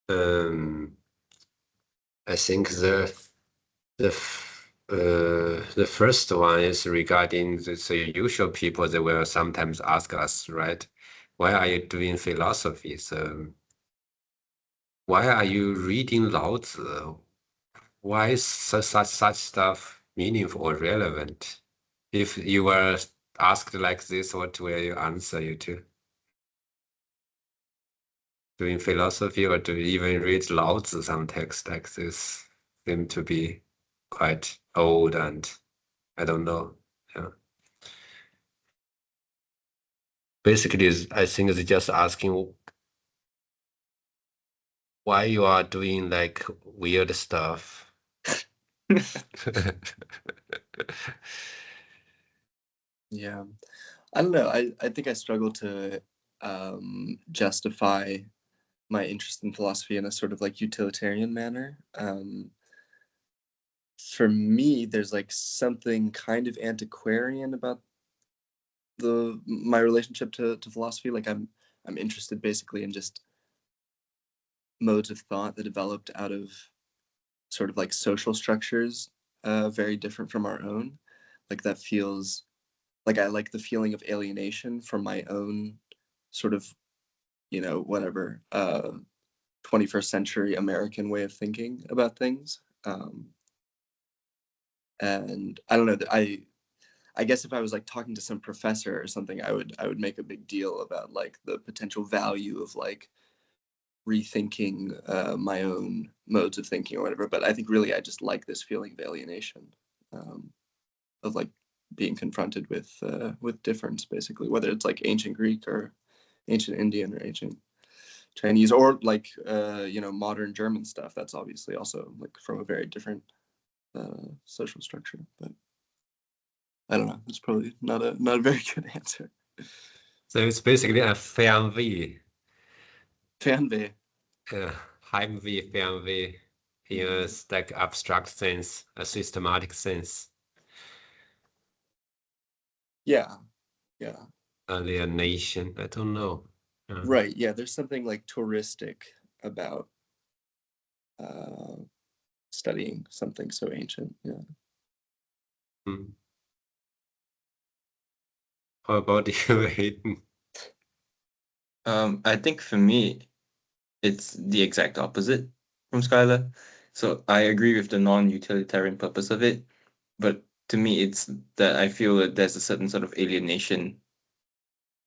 I think the first one is regarding the usual people that will sometimes ask us, right? Why are you doing philosophy? So why are you reading Laozi? Why is such stuff meaningful or relevant? If you were asked like this, what will you answer you to? Doing philosophy or to even read Laozi, some text like this seem to be quite old and I don't know. Yeah. Basically, I think it's just asking why you are doing like weird stuff. Yeah, I don't know. I think I struggle to justify my interest in philosophy in a sort of like utilitarian manner. For me, there's like something kind of antiquarian about my relationship to philosophy. Like I'm interested basically in just modes of thought that developed out of sort of like social structures very different from our own. Like that feels like I like the feeling of alienation from my own sort of, you know, whatever 21st century American way of thinking about things. And I don't know, I guess if I was like talking to some professor or something, I would make a big deal about like the potential value of like rethinking my own modes of thinking or whatever. But I think really I just like this feeling of alienation, of like being confronted with difference, basically, whether it's like ancient Greek or ancient Indian or ancient Chinese or like you know, modern German stuff. That's obviously also like from a very different social structure. But I don't know. It's probably not a very good answer. So it's basically a Fernweh. Fernweh. Heimweh, Fernweh, in a like abstract sense, a systematic sense. Yeah, yeah. Alienation, I don't know. Right. Yeah. There's something like touristic about uh, studying something so ancient. Yeah. Hmm. How about you, Hayden? I think for me, it's the exact opposite from Skylar. So I agree with the non-utilitarian purpose of it, but to me, it's that I feel that there's a certain sort of alienation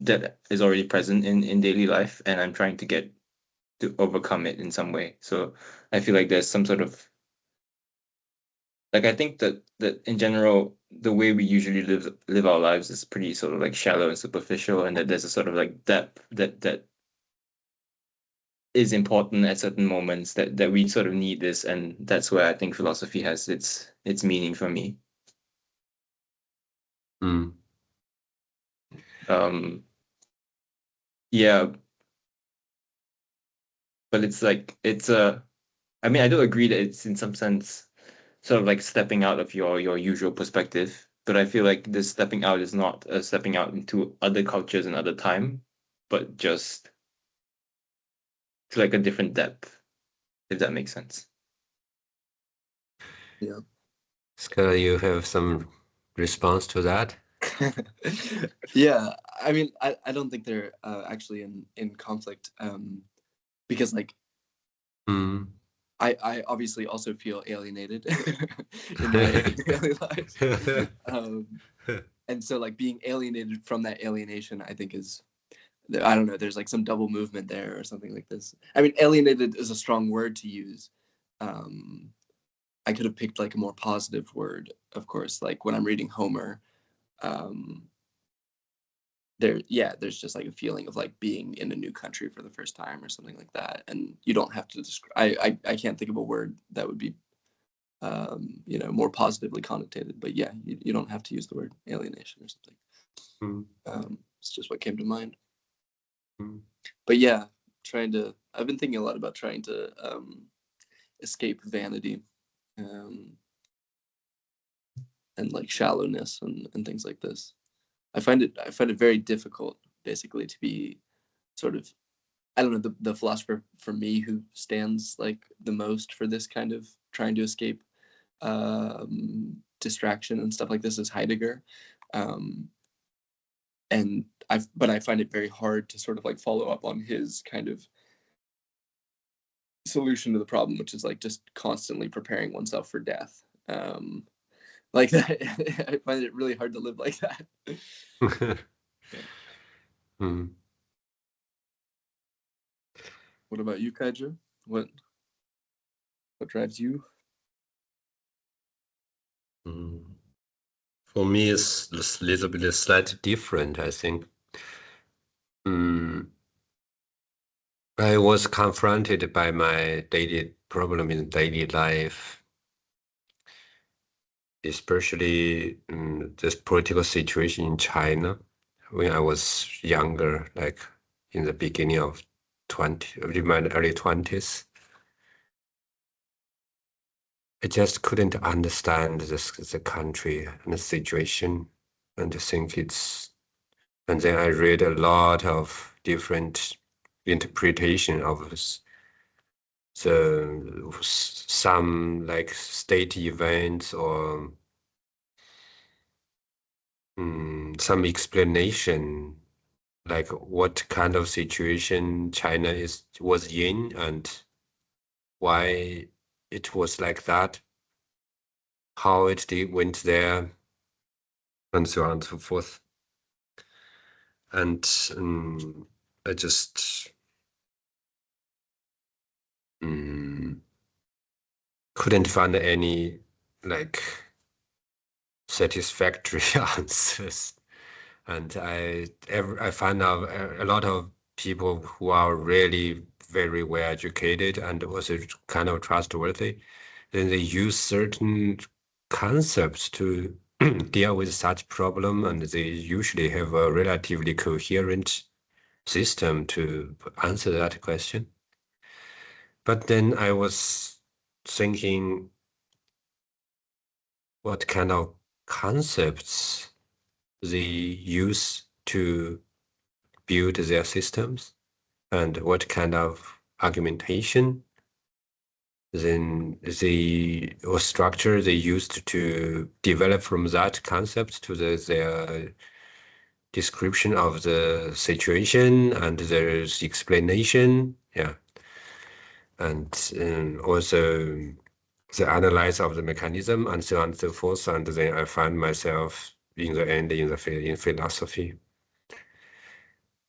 that is already present in daily life, and I'm trying to get to overcome it in some way. So I feel like there's some sort of like I think that in general the way we usually live our lives is pretty sort of like shallow and superficial, and that there's a sort of like depth that is important at certain moments that we sort of need this, and that's where I think philosophy has its meaning for me. Mm. Yeah, but it's like it's a I mean I do agree that it's in some sense sort of like stepping out of your usual perspective, but I feel like this stepping out is not a stepping out into other cultures and other time, but just to like a different depth, if that makes sense. Yeah. Skylar, you have some response to that? Yeah. I mean, I don't think they're actually in conflict, because like Mm. I obviously also feel alienated in my daily life. And so like being alienated from that alienation, I think is, I don't know, there's like some double movement there or something like this. I mean, alienated is a strong word to use. I could have picked like a more positive word, of course, like when I'm reading Homer, um, there's just like a feeling of like being in a new country for the first time or something like that. And you don't have to describe, I can't think of a word that would be, you know, more positively connotated, but yeah, you don't have to use the word alienation or something. It's just what came to mind. But yeah, I've been thinking a lot about trying to escape vanity, and like shallowness and things like this. I find it very difficult, basically, to be sort of. I don't know, the philosopher for me who stands like the most for this kind of trying to escape distraction and stuff like this is Heidegger. And I find it very hard to sort of like follow up on his kind of solution to the problem, which is like just constantly preparing oneself for death. Like that, I find it really hard to live like that. Mm. What about you, Kaiju? What drives you? For me, it's a little bit slightly different, I think. I was confronted by my daily problem in daily life, especially this political situation in China when I was younger, like in the beginning of in my early 20s. I just couldn't understand the country and the situation, and I think and then I read a lot of different interpretation of some like state events or some explanation, like what kind of situation China was in and why it was like that, how went there, and so on and so forth. And I just couldn't find any like satisfactory answers. And I find out a lot of people who are really very well educated and also kind of trustworthy, then they use certain concepts to deal with such problem, and they usually have a relatively coherent system to answer that question. But then I was thinking, what kind of concepts they use to build their systems, and what kind of argumentation then or structure they used to develop from that concept to their description of the situation and their explanation, and also the analysis of the mechanism and so on and so forth. And then I find myself in the end in philosophy.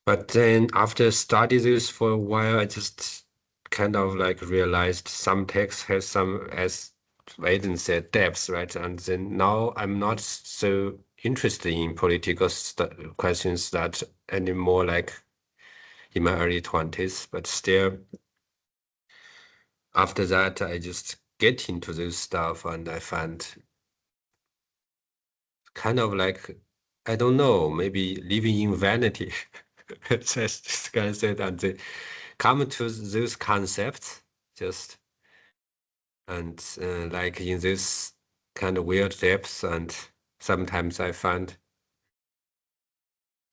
But then after studying this for a while, I just kind of like realized some text has some, as Aiden said, depths, right? And then now I'm not so interested in political questions that anymore, like in my early 20s. But still, after that, I just get into this stuff, and I find kind of like, I don't know, maybe living in vanity. Just kind of said, and they come to those concepts just and like in this kind of weird depths, and sometimes I find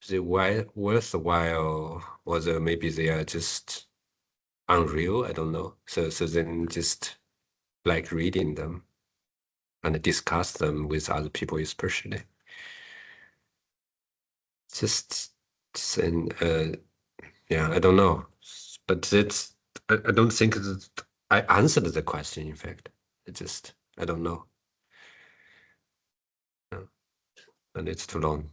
the worthwhile, or maybe they are just unreal. I don't know. So then just like reading them and discuss them with other people, especially. Just then, I don't know, but I don't think that I answered the question. In fact, I don't know. Yeah. And it's too long.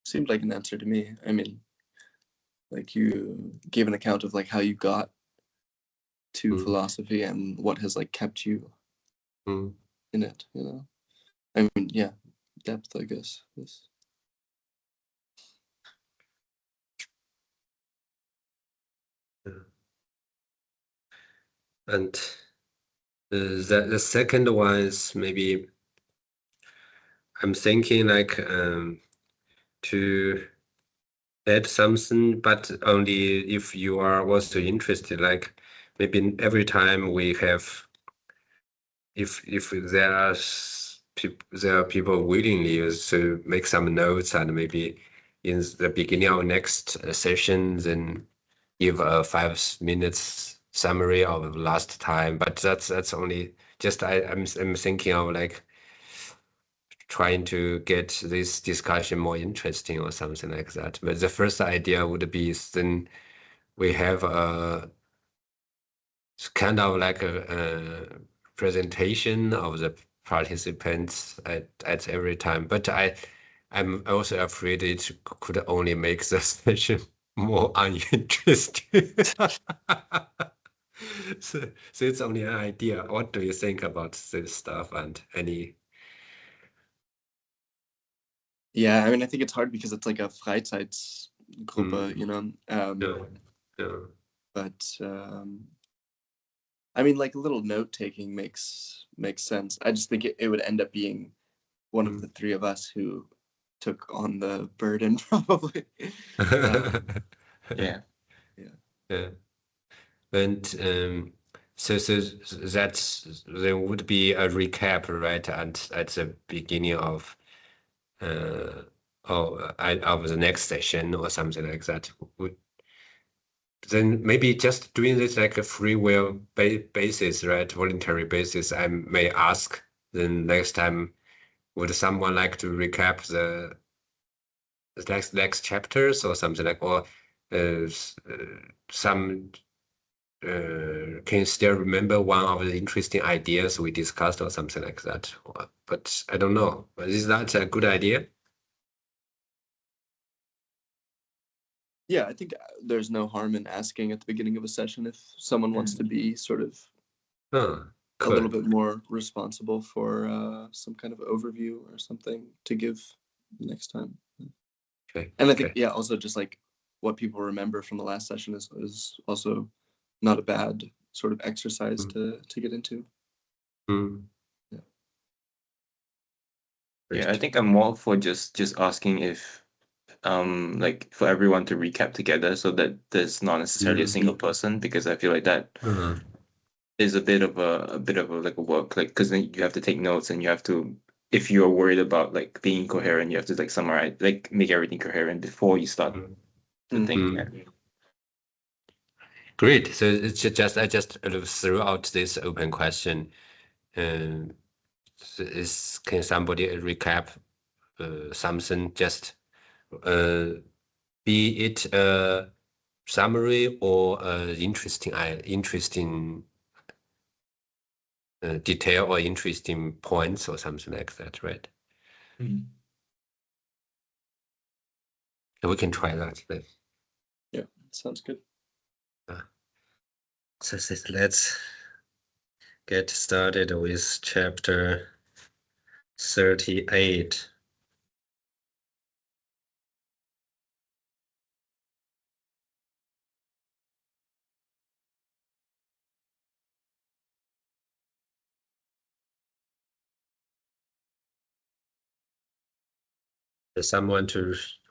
Seemed like an answer to me. I mean, like you gave an account of like how you got to philosophy and what has like kept you in it, you know. I mean, yeah, depth, I guess. Yes. And the second one is maybe I'm thinking like to add something, but only if you are also interested. Like maybe every time we have, if there are people willingly to make some notes, and maybe in the beginning of next session, then give a 5 minutes summary of last time, but that's only just I'm thinking of like trying to get this discussion more interesting or something like that. But the first idea would be then we have a kind of like a presentation of the participants at every time. But I'm also afraid it could only make the session more uninteresting. So it's only an idea. What do you think about this stuff and any? Yeah, I mean, I think it's hard because it's like a Freizeitgruppe, you know. Yeah. But I mean, like a little note taking makes sense. I just think it would end up being one of the three of us who took on the burden, probably. Yeah. Yeah. And so that's there would be a recap right at the beginning of of the next session or something like that. Then maybe just doing this like a free will basis, right? Voluntary basis. I may ask then next time, would someone like to recap the next chapters or something like, or some can you still remember one of the interesting ideas we discussed or something like that? But I don't know. Is that a good idea? Yeah, I think there's no harm in asking at the beginning of a session if someone wants to be sort of Oh, a little cool. bit more responsible for some kind of overview or something to give next time. Okay. And I think, yeah, also just like what people remember from the last session is also not a bad sort of exercise to get into. Yeah. Yeah, I think I'm more for just asking if like for everyone to recap together so that there's not necessarily a single person, because I feel like that is a bit of a like a work, like because then you have to take notes and you have to, if you're worried about like being coherent, you have to like summarize, like make everything coherent before you start to think. Yeah. Great. So it's just I just threw out this open question. Can somebody recap something? Just be it a summary or interesting detail or interesting points or something like that, right? We can try that then. Yeah, sounds good. So let's get started with chapter 38. Does someone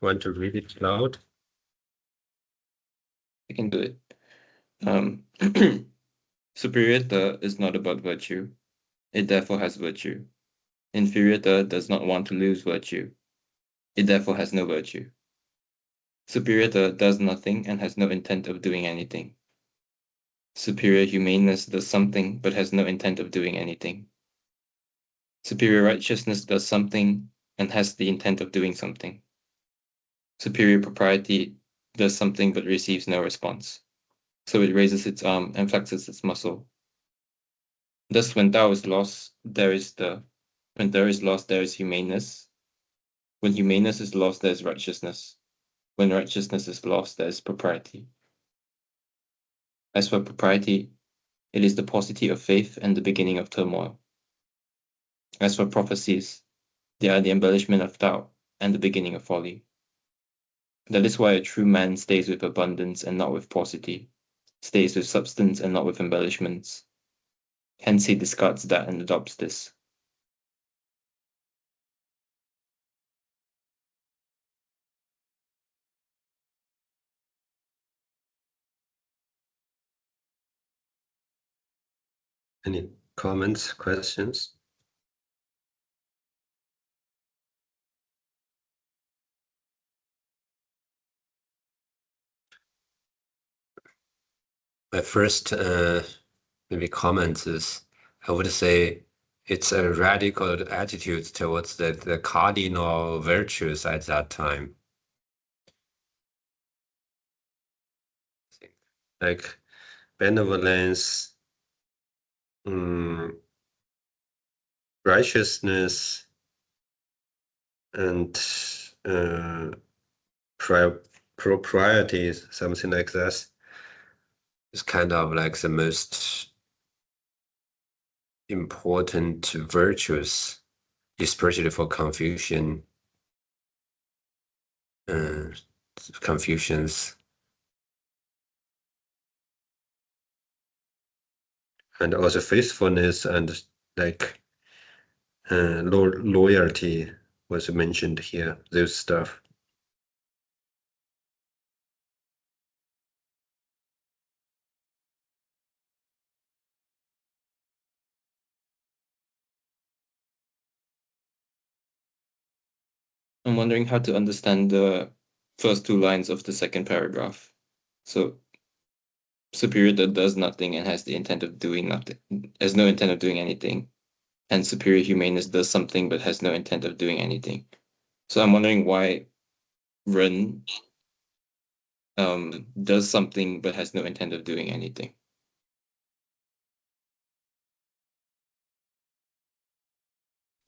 want to read it loud? I can do it. Superior is not about virtue. It therefore has virtue. Inferior does not want to lose virtue. It therefore has no virtue. Superior does nothing and has no intent of doing anything. Superior humaneness does something but has no intent of doing anything. Superior righteousness does something and has the intent of doing something. Superior propriety does something but receives no response. So it raises its arm and flexes its muscle. Thus, when Tao is lost, there is humaneness. When humaneness is lost, there is righteousness. When righteousness is lost, there is propriety. As for propriety, it is the paucity of faith and the beginning of turmoil. As for prophecies, they are the embellishment of doubt and the beginning of folly. That is why a true man stays with abundance and not with paucity, stays with substance and not with embellishments. Hence he discards that and adopts this. Any comments, questions? my first maybe comment is I would say it's a radical attitude towards the cardinal virtues at that time. Like benevolence, righteousness, and propriety, something like that. It's kind of like the most important virtues, especially for Confucian. Confucians. And also faithfulness and like loyalty was mentioned here, those stuff. I'm wondering how to understand the first two lines of the second paragraph. So, superior that does nothing and has the intent of doing nothing, has no intent of doing anything, and superior humanist does something but has no intent of doing anything. So I'm wondering why Ren does something but has no intent of doing anything.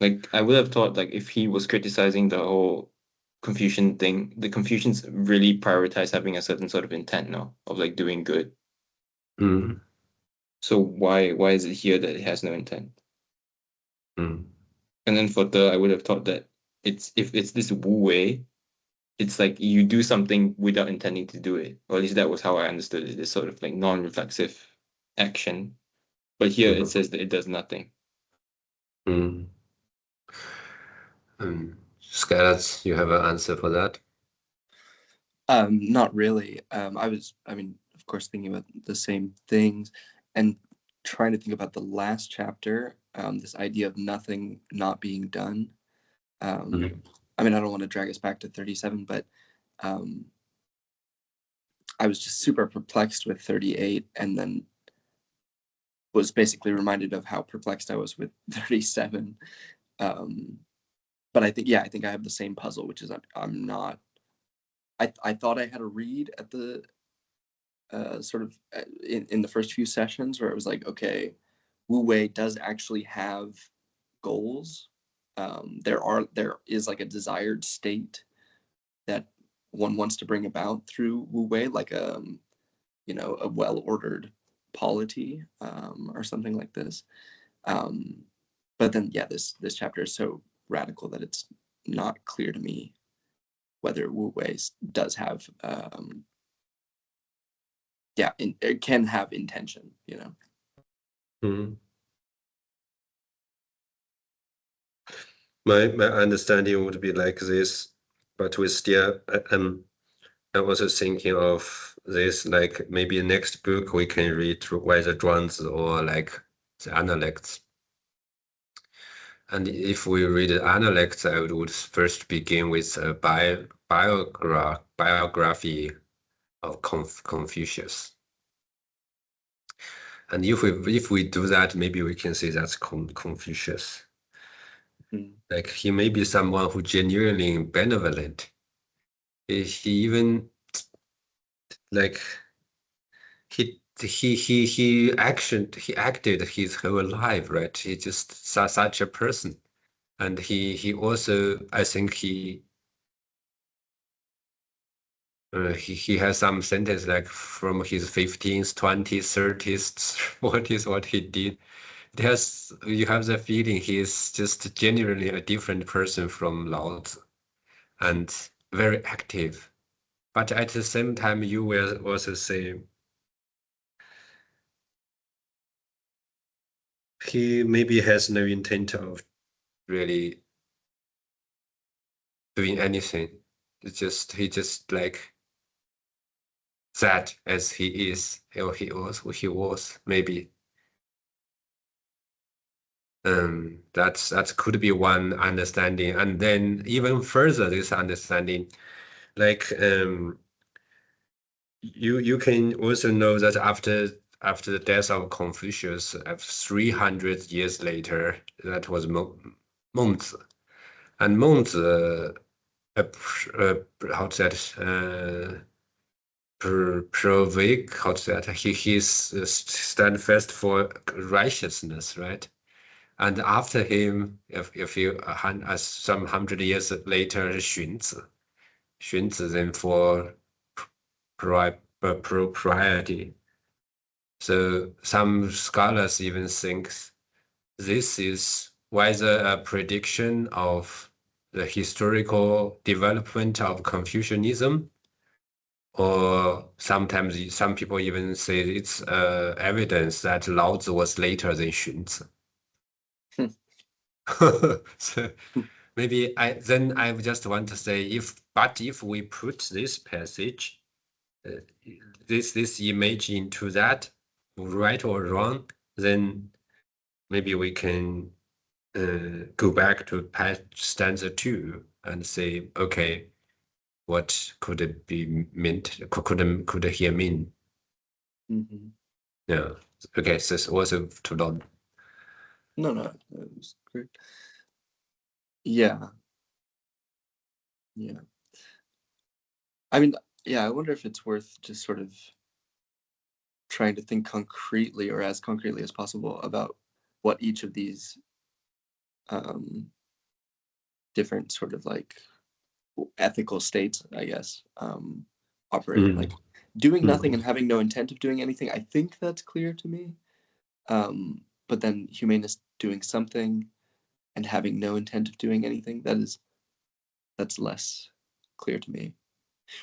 Like I would have thought, like if he was criticizing the whole Confucian thing, the Confucians really prioritize having a certain sort of intent, no, of like doing good. Mm. So why is it here that it has no intent? Mm. And then for the, I would have thought that it's if it's this Wu Wei, it's like you do something without intending to do it, or at least that was how I understood it. This sort of like non-reflexive action. But here it says that it does nothing. Mm. Scarlett, you have an answer for that? Not really. I mean, of course, thinking about the same things and trying to think about the last chapter, this idea of nothing not being done. I mean, I don't want to drag us back to 37, but I was just super perplexed with 38 and then was basically reminded of how perplexed I was with 37. But I think I have the same puzzle, which is I'm not. I thought I had a read at the sort of in the first few sessions where it was like, okay, Wu Wei does actually have goals. There is like a desired state that one wants to bring about through Wu Wei, like a well-ordered polity or something like this. But then this chapter is so radical that it's not clear to me whether Wu Wei does have it can have intention, My understanding would be like this, but we still I'm also thinking of this, like maybe next book we can read through whether Zhuangzi or like the Analects. And if we read the Analects, I would first begin with a biography of Confucius. And if we do that, maybe we can say that's Confucius. Like he may be someone who genuinely benevolent. He even like he acted his whole life, right? He's just such a person. And he also, I think he has some sentence like from his 15s, 20s, 30s, 40s, what he did. You have the feeling he is just genuinely a different person from Laozi and very active. But at the same time, you will also say he maybe has no intent of really doing anything. He just like that as he is, or he was maybe. That could be one understanding, and then even further this understanding, like you can also know that after the death of Confucius, 300 years later, that was Mengzi, and Mengzi, how to that Provik, how to that he's stand first for righteousness, right? And after him, if you some 100 years later, Xunzi then for propriety. So some scholars even think this is whether a prediction of the historical development of Confucianism, or sometimes some people even say it's evidence that Laozi was later than Xunzi. So maybe I just want to say if we put this passage, this image into that, right or wrong, then maybe we can go back to stanza 2 and say, okay, what could it be meant? Could it here mean? Mm-hmm. Yeah. Okay. So it's also too long. No, that was great. Yeah. I mean, yeah, I wonder if it's worth just sort of trying to think concretely, or as concretely as possible, about what each of these different sort of like ethical states, I guess, operate. Like doing nothing and having no intent of doing anything, I think that's clear to me. But then humanist doing something and having no intent of doing anything, that's less clear to me.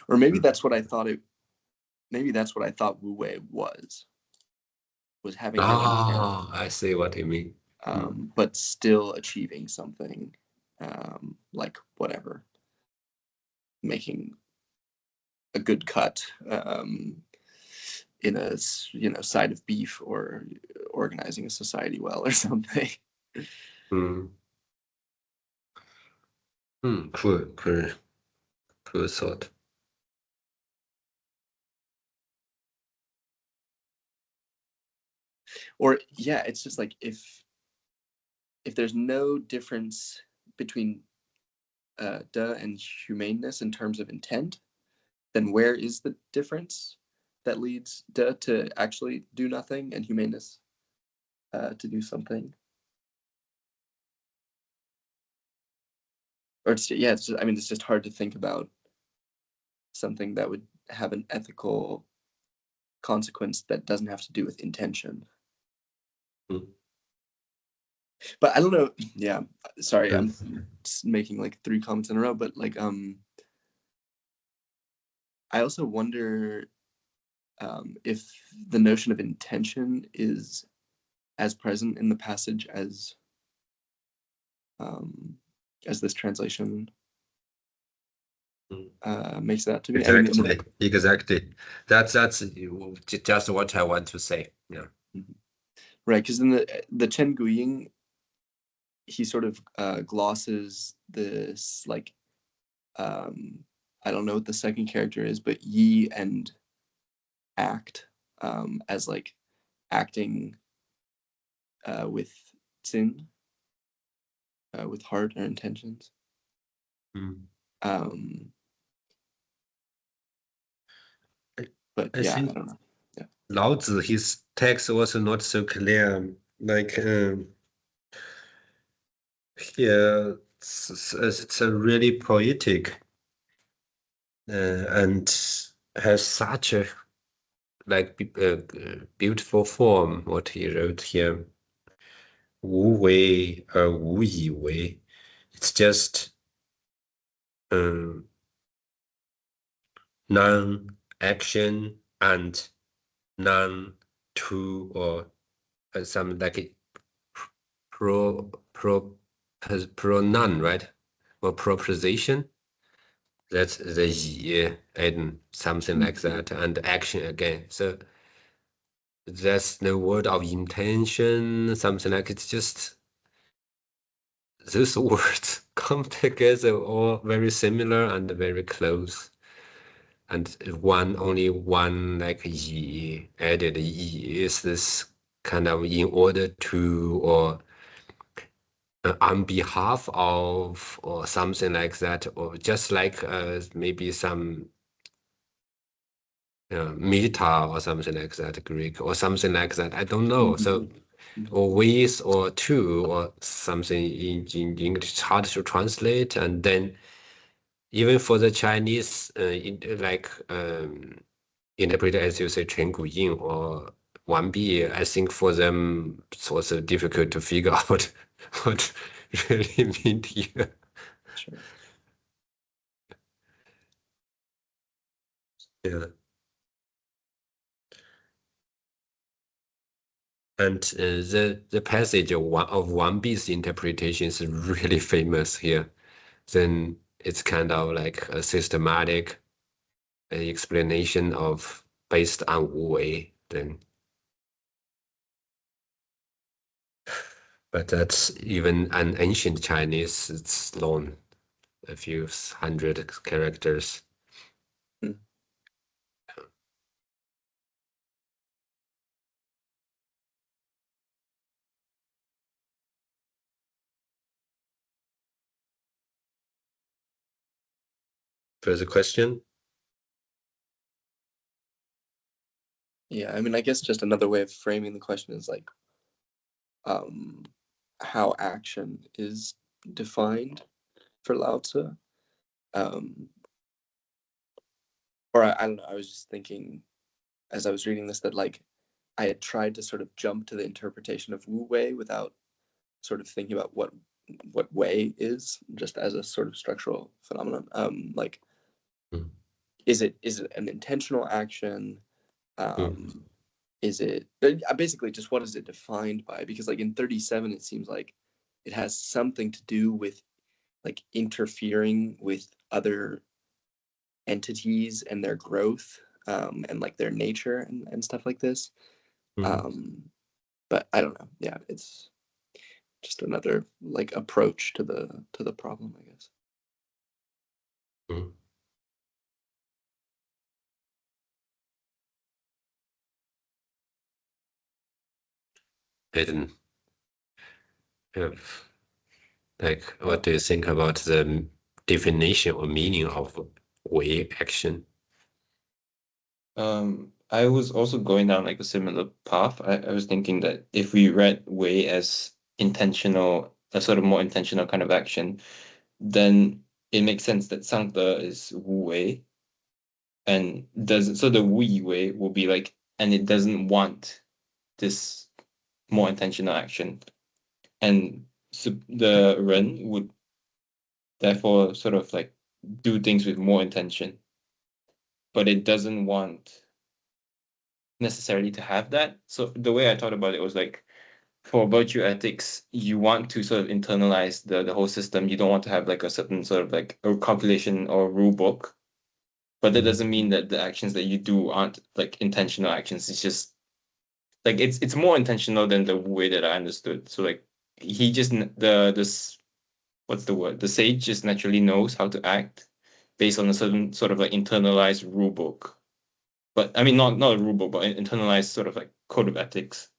Or maybe that's what I thought maybe that's what I thought Wu Wei was having no intent. I see what you mean. But still achieving something, like whatever, making a good cut in a side of beef, or organizing a society well, or something. Cool thought. Or yeah, it's just like if there's no difference between De and humaneness in terms of intent, then where is the difference that leads De to actually do nothing and humaneness to do something? Or it's just, I mean, it's just hard to think about something that would have an ethical consequence that doesn't have to do with intention. But I don't know. Yeah, sorry, I'm just making like 3 comments in a row, but like I also wonder if the notion of intention is as present in the passage as this translation makes that to be. Exactly. That's just what I want to say. Yeah. Right, because in the Chen Guying, he sort of glosses this, like, I don't know what the second character is, but Yi and act as like acting with sin, with heart or intentions. But I yeah, think I don't know. Yeah. Laozi, his text also not so clear. Like here, it's a really poetic and has such a like beautiful form. What he wrote here, 无为而无以为. It's just non-action and non-to, or some like pro none, right? Or proposition. That's the yi and something like that, and action again. So there's no word of intention, something like it's just those words come together all very similar and very close. and only one like yi added yi. Is this kind of in order to or on behalf of or something like that, or just like maybe some meta or something like that, Greek or something like that. I don't know. So or with or to or something in English, it's hard to translate. And then even for the Chinese, like interpreted as you say, 全古音 or 完毕, I think for them it's also difficult to figure out what really mean here. Sure. Yeah. And the passage of Wang Bi's interpretation is really famous here. Then it's kind of like a systematic explanation of based on Wu Wei. Then, but that's even an ancient Chinese. It's long, a few hundred characters. Hmm. Further question? Yeah, I mean, I guess just another way of framing the question is like how action is defined for Lao Tzu. Or I don't know, I was just thinking as I was reading this that like I had tried to sort of jump to the interpretation of Wu Wei without sort of thinking about what Wei is just as a sort of structural phenomenon. Like, Mm. is it an intentional action? Mm. Is it basically just what is it defined by? Because like in 37, it seems like it has something to do with like interfering with other entities and their growth, and like their nature and stuff like this. Mm. But I don't know. Yeah, it's just another like approach to the problem, I guess. Mm. Hidden. Yeah. Like, what do you think about the definition or meaning of Wei action? I was also going down like a similar path. I was thinking that if we read Wei as intentional, a sort of more intentional kind of action, then it makes sense that Sangde is Wu Wei, and does so the Wu Wei will be like, and it doesn't want this more intentional action, and so the Ren would therefore sort of like do things with more intention, but it doesn't want necessarily to have that. So the way I thought about it was like, for virtue ethics, you want to sort of internalize the whole system. You don't want to have like a certain sort of like a calculation or rule book. But that doesn't mean that the actions that you do aren't like intentional actions. It's just like it's more intentional than the way that I understood. So like he just the this what's the word? The sage just naturally knows how to act based on a certain sort of like internalized rule book. But I mean not a rule book, but an internalized sort of like code of ethics.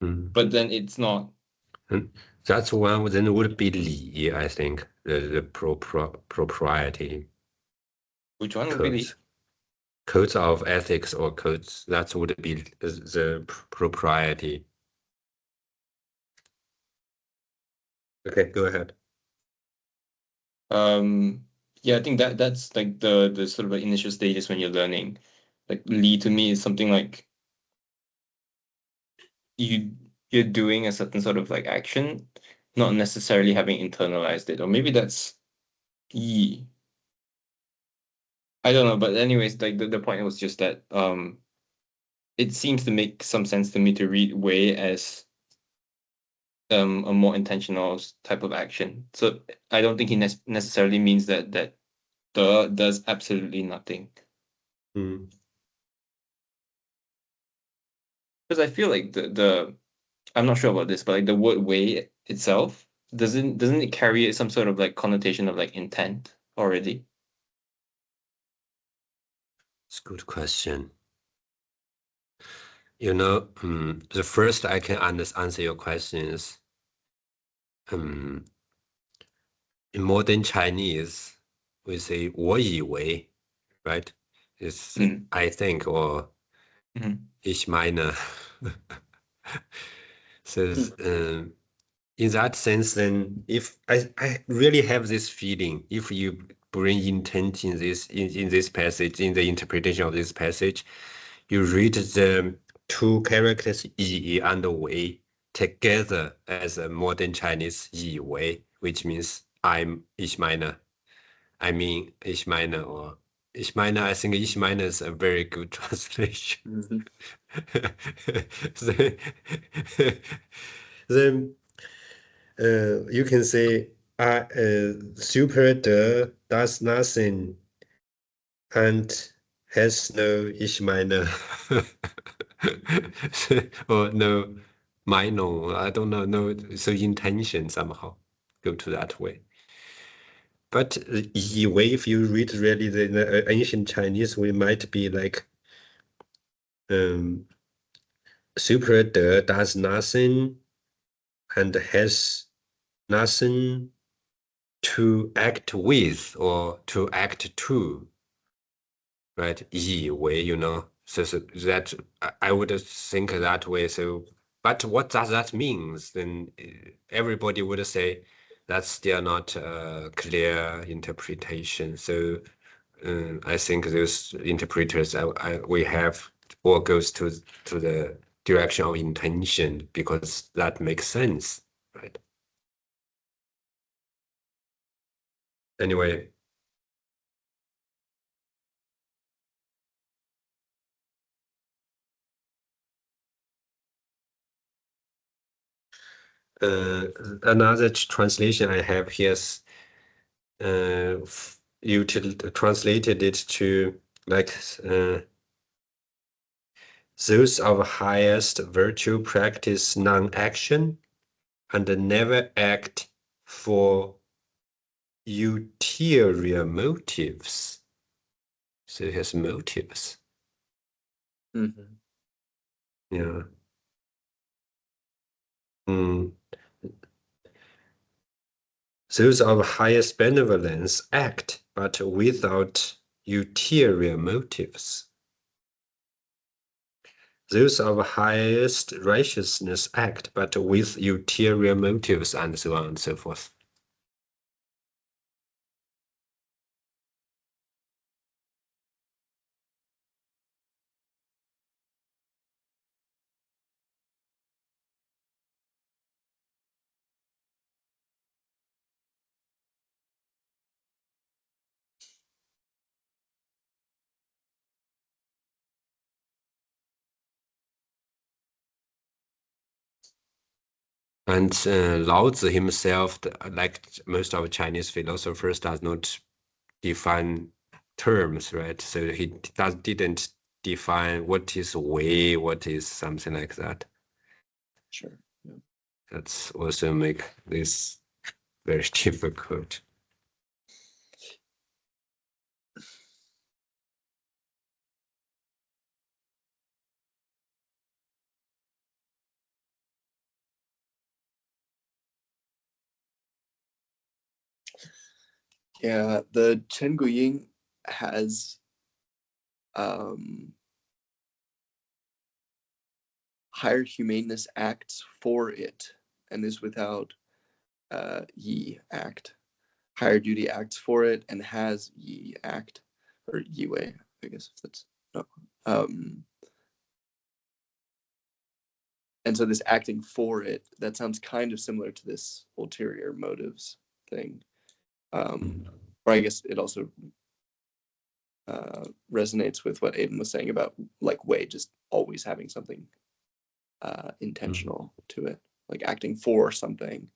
Mm. But then it's not. And that's one then would be Li, I think, the propriety Which one would be the? codes. Codes of ethics or codes, that would be the propriety. Okay, go ahead. Yeah, I think that's like the sort of like initial stages when you're learning. Like Li to me is something like you're doing a certain sort of like action, not necessarily having internalized it. Or maybe that's Yi. I don't know, but anyways, like the point was just that it seems to make some sense to me to read Wei as a more intentional type of action. So I don't think he necessarily means that the does absolutely nothing. Mm. Because I feel like the I'm not sure about this, but like the word way itself doesn't it carry some sort of like connotation of like intent already? It's a good question. You know, the first I can answer your question is, in modern Chinese, we say 我以为, right? It's I think or ich meine. So in that sense, then if I really have this feeling, if you bring intent in this passage, in the interpretation of this passage, you read the two characters 以 and 为 together as a modern Chinese 以为, which means ich meine. I mean ich meine, or ich meine. I think ich meine is a very good translation. Then you can say super does nothing and has no ich meine or no Meinung. I don't know, no, so intention somehow go to that way. But if you read really the ancient Chinese, we might be like super does nothing and has nothing to act with or to act to, right? 以为, you know, so that I would think that way. So, but what does that mean? Then everybody would say that's still not a clear interpretation. So I think those interpreters we have all goes to the direction of intention, because that makes sense, right? Anyway. Another translation I have here is you translated it to like those of highest virtue practice non-action and never act for ulterior motives. So it has motives. Yeah. Those of highest benevolence act, but without ulterior motives. Those of highest righteousness act, but with ulterior motives, and so on and so forth. And Laozi himself, like most of Chinese philosophers, does not define terms, right? So he didn't define what is way, what is something like that. Sure. Yeah. That's also make this very difficult. Yeah, the Chen Guying has higher humaneness acts for it and is without yi act. Higher duty acts for it and has yi act, or yi wei, I guess if that's no. And so this acting for it, that sounds kind of similar to this ulterior motives thing. Or I guess it also resonates with what Aiden was saying about like Wei just always having something intentional to it, like acting for something.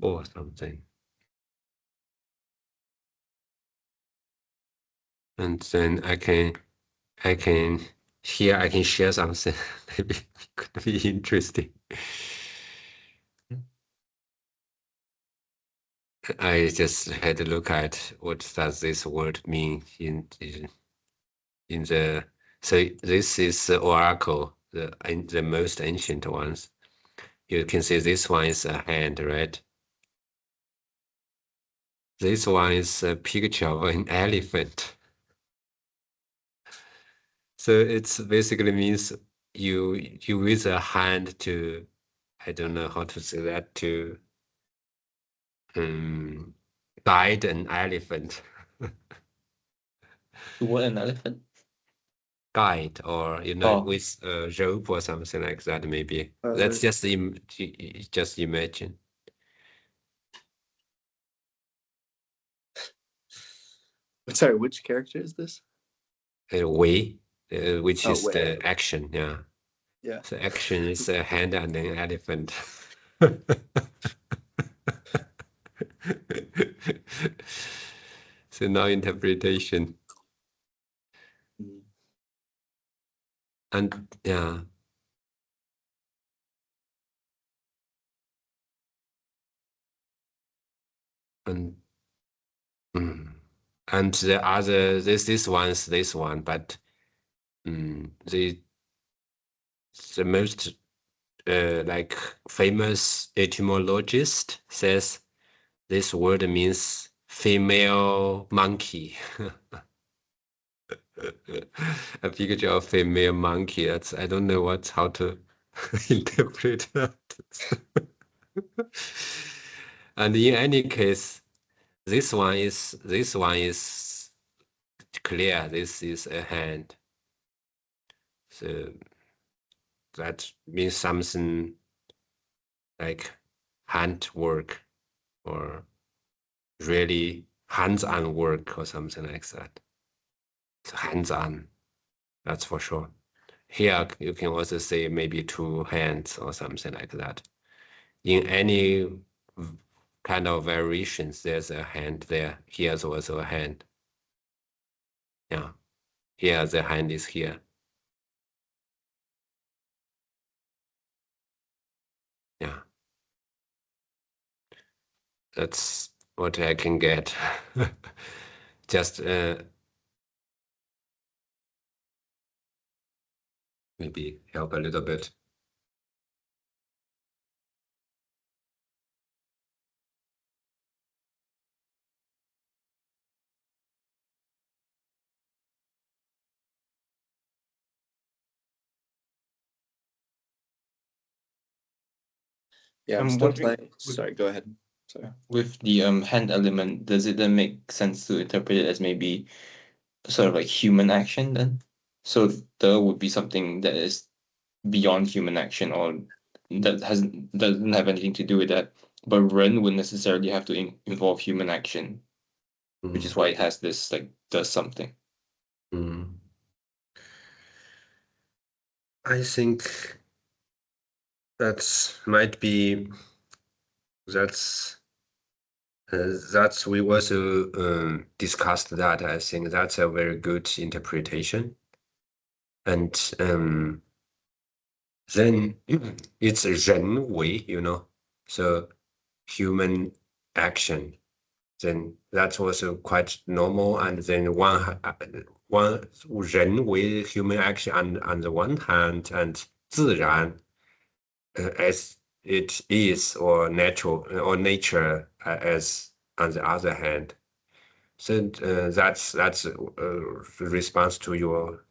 Or something. And then I can share something. Maybe it could be interesting. I just had a look at what does this word mean in in the so this is the oracle, the most ancient ones. You can see this one is a hand, right? This one is a picture of an elephant. So it's basically means you use a hand to, I don't know how to say that, to guide an elephant. What, an elephant? Guide, or Oh. with a rope or something like that, maybe. That's just imagine. Sorry, which character is this? Way, which Oh, is wait. the action, yeah. Yeah. The action is a hand and an elephant. So now interpretation. Mm. And yeah. And and the other this one's this one, but the most like famous etymologist says this word means female monkey. A picture of female monkey. That's, I don't know how to interpret that. And in any case, this one is clear. This is a hand. So that means something like handwork or really hands-on work or something like that. So hands-on, that's for sure. Here you can also say maybe two hands or something like that. In any kind of variations, there's a hand there. Here's also a hand. Yeah, here the hand is here. Yeah, that's what I can get. Just maybe help a little bit. Yeah, I'm I'm still wondering, playing. Sorry, go ahead. Sorry. with the hand element, does it then make sense to interpret it as maybe sort of like human action then? So the would be something that is beyond human action, or that doesn't have anything to do with that. But Ren would necessarily have to involve human action, which is why it has this like does something. I think might be that's we also discussed that. I think that's a very good interpretation. And then it's 人为, so human action. Then that's also quite normal. And then one 人为 human action on the one hand, and 自然 as it is, or natural or nature as on the other hand. So that's a response to your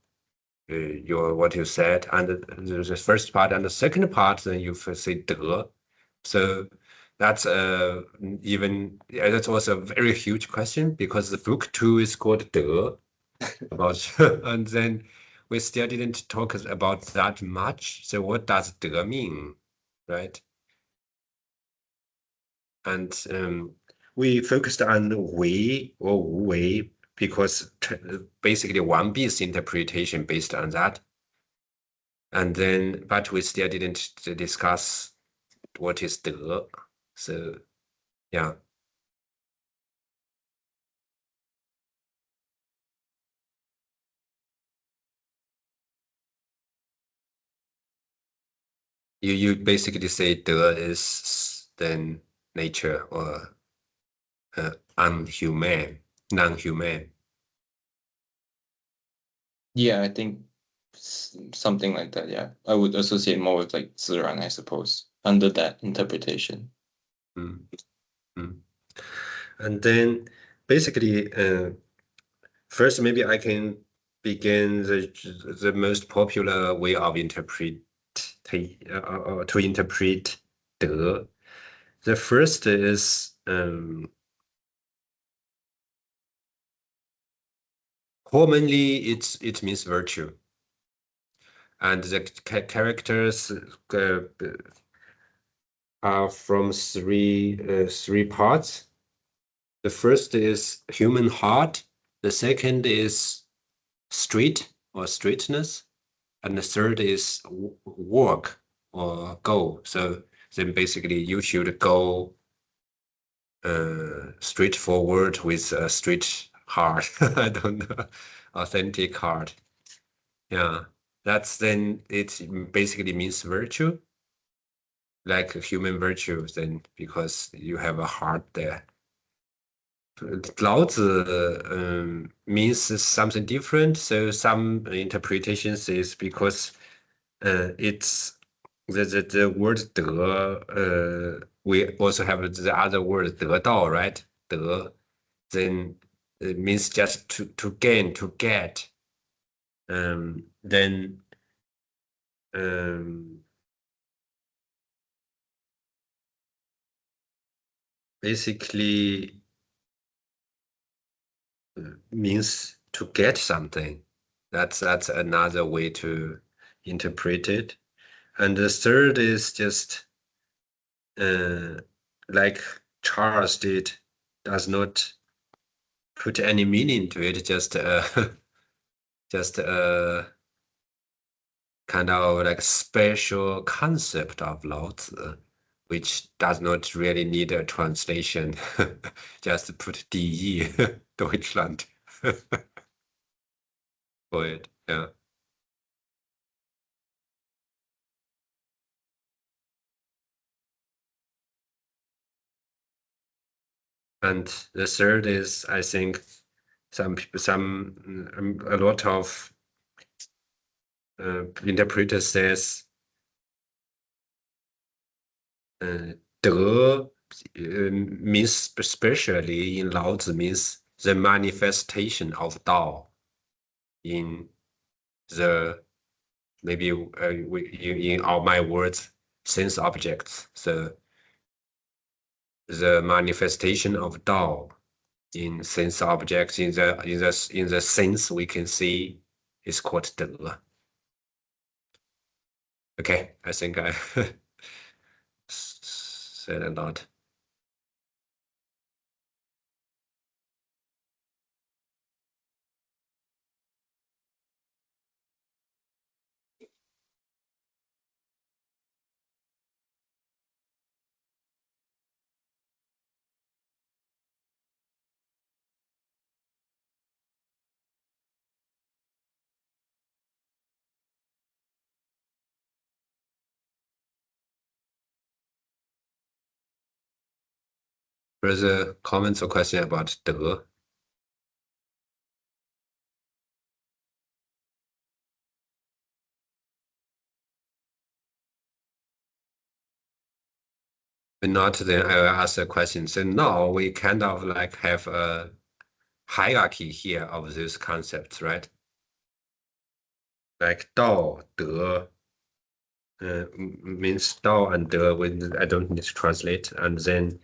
what you said, and the first part and the second part. Then you say 德, so that's that's also a very huge question, because the book 2 is called 德 about and then we still didn't talk about that much. So what does 德 mean, right? And we focused on 为 or 无为because basically 1B's interpretation based on that. And then, but we still didn't discuss what is 德. So, yeah. You basically say 德 is then nature or unhuman, non-human. Yeah, I think something like that. Yeah, I would associate more with like 自然, I suppose, under that interpretation. And then basically, first maybe I can begin the most popular way of to interpret 德. The first is commonly it means virtue, and the characters are from three parts. The first is human heart. The second is straight or straightness, and the third is work or goal. So then basically you should go straightforward with a straight heart. I don't know, authentic heart. Yeah, that's then it basically means virtue, like human virtue. Then because you have a heart there. Laozi means something different. So some interpretations is because it's the word 德, we also have the other word 得到, right? 德, then it means just to gain, to get. Then basically means to get something. That's another way to interpret it. And the third is just like Charles did, does not put any meaning to it, just just a kind of like special concept of Laozi, which does not really need a translation. Just put DE Deutschland for it. Yeah. And the third is, I think, a lot of interpreters says 德 means especially in Laozi means the manifestation of Dao in the maybe in all my words sense objects. So the manifestation of Dao in sense objects in the sense we can see is called 德. Okay, I think I said a lot. Further comments or question about 德? If not, then I will ask a question. So now we kind of like have a hierarchy here of these concepts, right? Like 道, 德, means 道 and 德, I don't need to translate. And then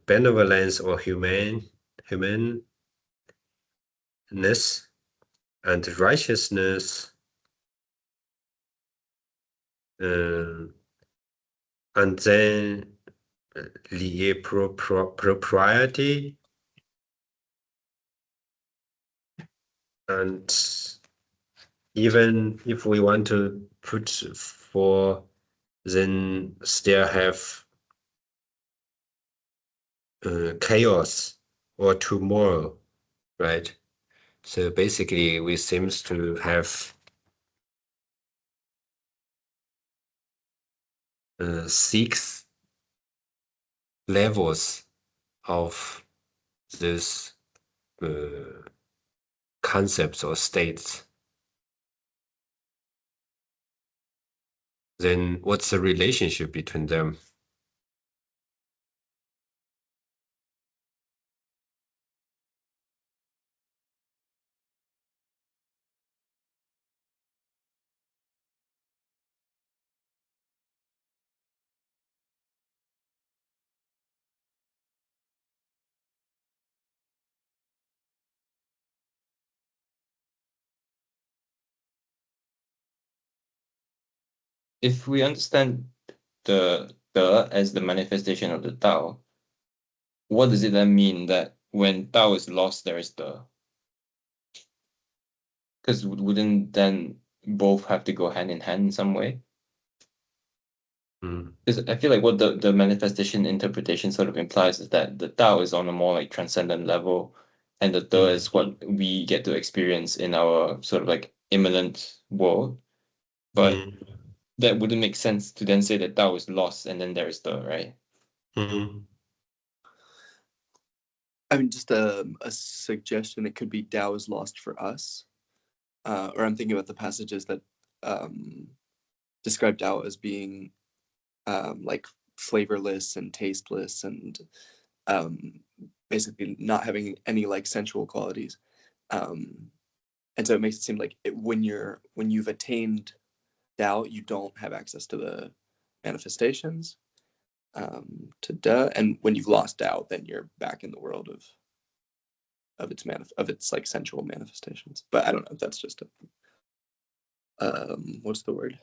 benevolence or humanness and righteousness, and then propriety, and even if we want to put for, then still have chaos or tomorrow, right? So basically, we seems to have 6 levels of this concepts or states, then what's the relationship between them? If we understand the as the manifestation of the Tao, what does it then mean that when Tao is lost, there is the? Because wouldn't then both have to go hand in hand in some way? Because I feel like what the manifestation interpretation sort of implies is that the Tao is on a more like transcendent level, and the De is what we get to experience in our sort of like immanent world. But that wouldn't make sense to then say that Tao is lost and then there is De, right? I mean, just a suggestion, it could be Tao is lost for us. Or I'm thinking about the passages that describe Tao as being like flavorless and tasteless and basically not having any like sensual qualities. And so it makes it seem like when you've attained Tao, you don't have access to the manifestations, to De, and when you've lost Tao, then you're back in the world of its like sensual manifestations. But I don't know if that's just a what's the word?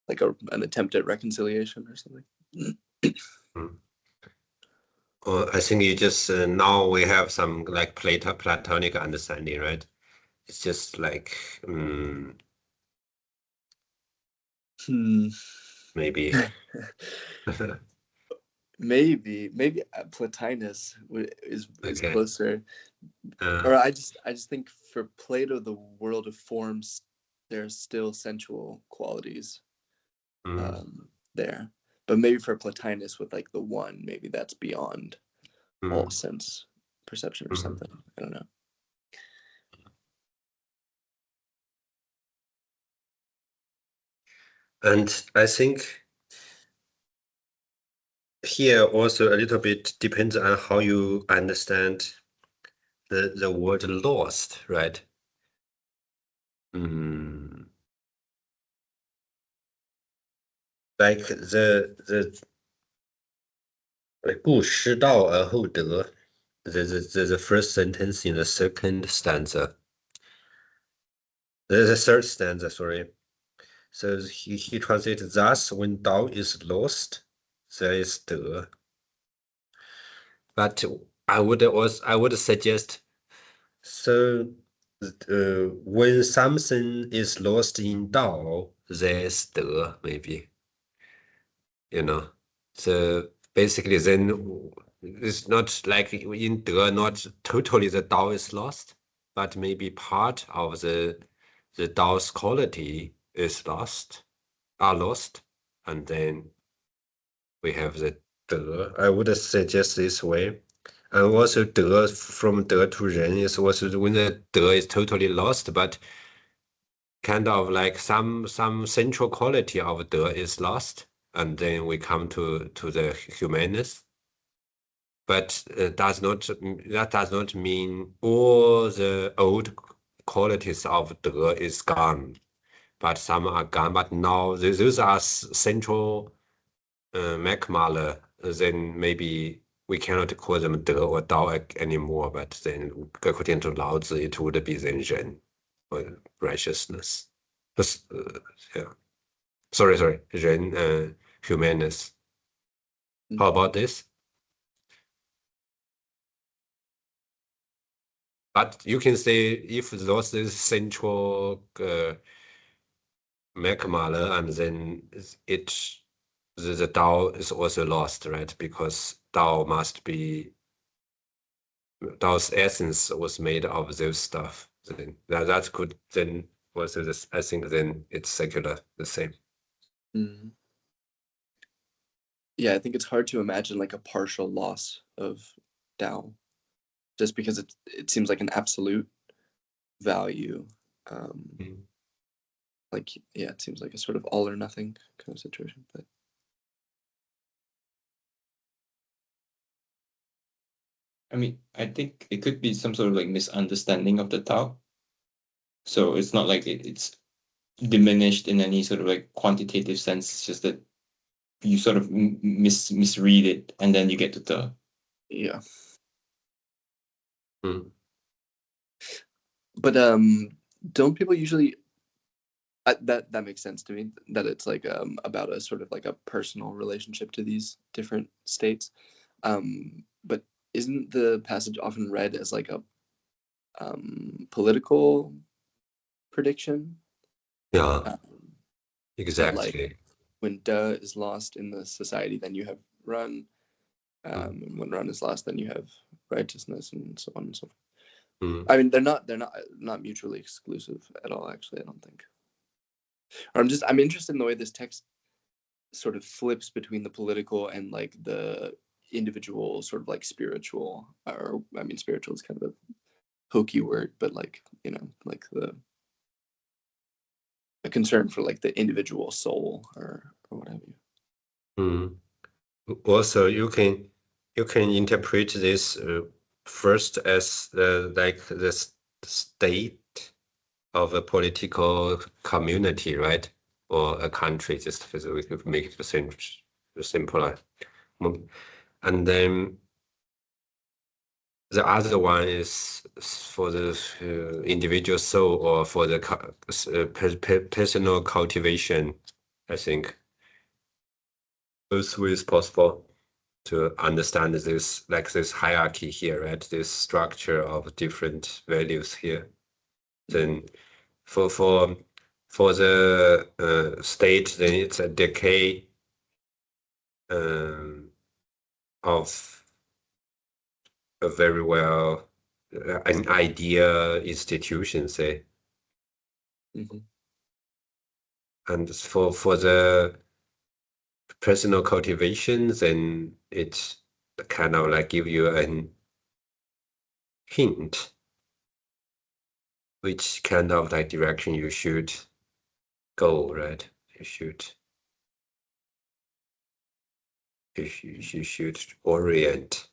Like an attempt at reconciliation or something. I think you just now we have some like Platonic understanding, right? It's just like maybe. maybe Plotinus is Okay. closer. Or I just think for Plato, the world of forms, there's still sensual qualities there. But maybe for Plotinus with like the one, maybe that's beyond all sense perception or something. I don't know. And I think here also a little bit depends on how you understand the word lost, right? Like the like 不失道而后得, the first sentence in the second stanza. The third stanza, sorry. So he translates thus: when Tao is lost, there is De. But I would suggest, so when something is lost in Tao, there is De, maybe. So basically then it's not like in De, not totally the Tao is lost, but maybe part of the Tao's quality is lost, and then we have the De. I would suggest this way. And also De, from De to Ren is also when the De is totally lost, but kind of like some central quality of De is lost, and then we come to the humanist. But that does not mean all the old qualities of De is gone, but some are gone. But now those are central Merkmale. Then maybe we cannot call them De or Dao anymore. But then according to Laozi, it would be then Ren, or righteousness. Yeah. Sorry, Ren, humanist. How about this? But you can say if those is central Merkmale, and then the Tao is also lost, right? Because Tao's essence was made of those stuff. Then that could then also this. I think then it's secular the same. Yeah, I think it's hard to imagine like a partial loss of Tao, just because it seems like an absolute. value. Mm. Like, yeah, it seems like a sort of all or nothing kind of situation. But I mean, I think it could be some sort of like misunderstanding of the Tao. So it's not like it's diminished in any sort of like quantitative sense. It's just that you sort of misread it, and then you get to the. yeah. Mm. But don't people usually that makes sense to me, that it's like about a sort of like a personal relationship to these different states. But isn't the passage often read as like a political prediction? Yeah, That like exactly. when De is lost in the society, then you have Run. Mm. And when Run is lost, then you have righteousness, and so on and so forth. Mm. I mean, they're not mutually exclusive at all. Actually, I don't think. Or I'm interested in the way this text sort of flips between the political and like the individual, sort of like spiritual. Or I mean, spiritual is kind of a hokey word, but like, like a concern for like the individual soul, or what have you. Mm. Also, you can interpret this first as like the state of a political community, right? Or a country, just so we could make it simpler. And then the other one is for the individual soul, or for the personal cultivation. I think both ways possible to understand this, like this hierarchy here, right? This structure of different values here. Then for the state, then it's a decay of a very well an idea institution, say. Mm-hmm. And for the personal cultivation, then it kind of like give you a hint which kind of like direction you should go, right? You should orient.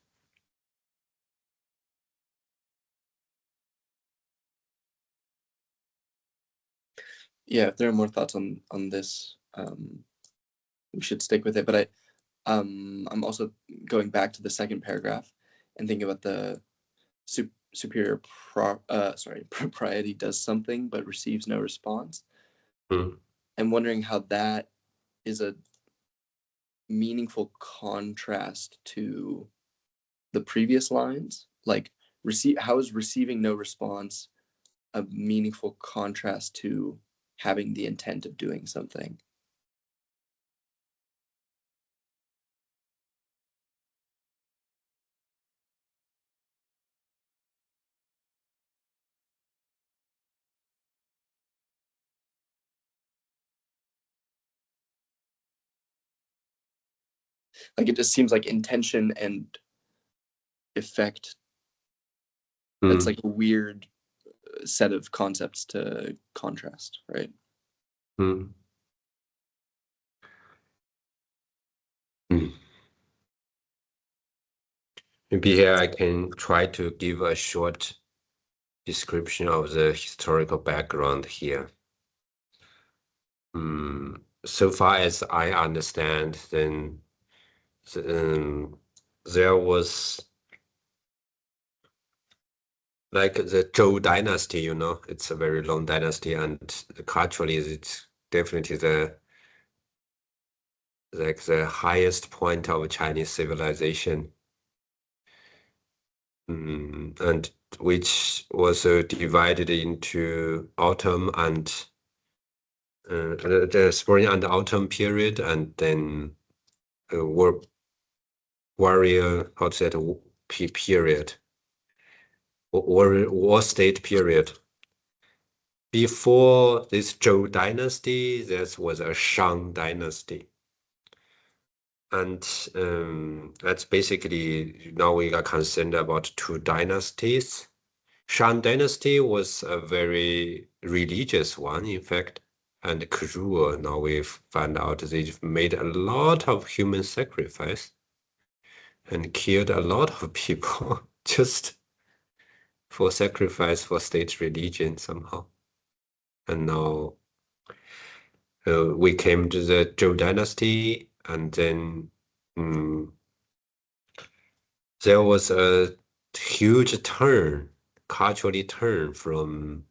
Yeah, if there are more thoughts on this, we should stick with it. But I'm also going back to the second paragraph and thinking about the superior propriety does something but receives no response. Mm. I'm wondering how that is a meaningful contrast to the previous lines. Like, how is receiving no response a meaningful contrast to having the intent of doing something? Like, it just seems like intention and effect, it's Mm. like a weird set of concepts to contrast, right? Mm. Mm. Maybe here I can try to give a short description of the historical background here. So far as I understand, then there was like the Zhou dynasty, it's a very long dynasty, and culturally it's definitely the highest point of Chinese civilization. And which was divided into autumn and the spring and autumn period, and then warrior, how to say it, period, war state period. Before this Zhou dynasty, there was a Shang dynasty. And that's basically, now we are concerned about two dynasties. Shang Dynasty was a very religious one, in fact, and cruel. Now we've found out they've made a lot of human sacrifice and killed a lot of people just for sacrifice for state religion somehow. And now we came to the Zhou Dynasty, and then there was a huge turn, culturally turn from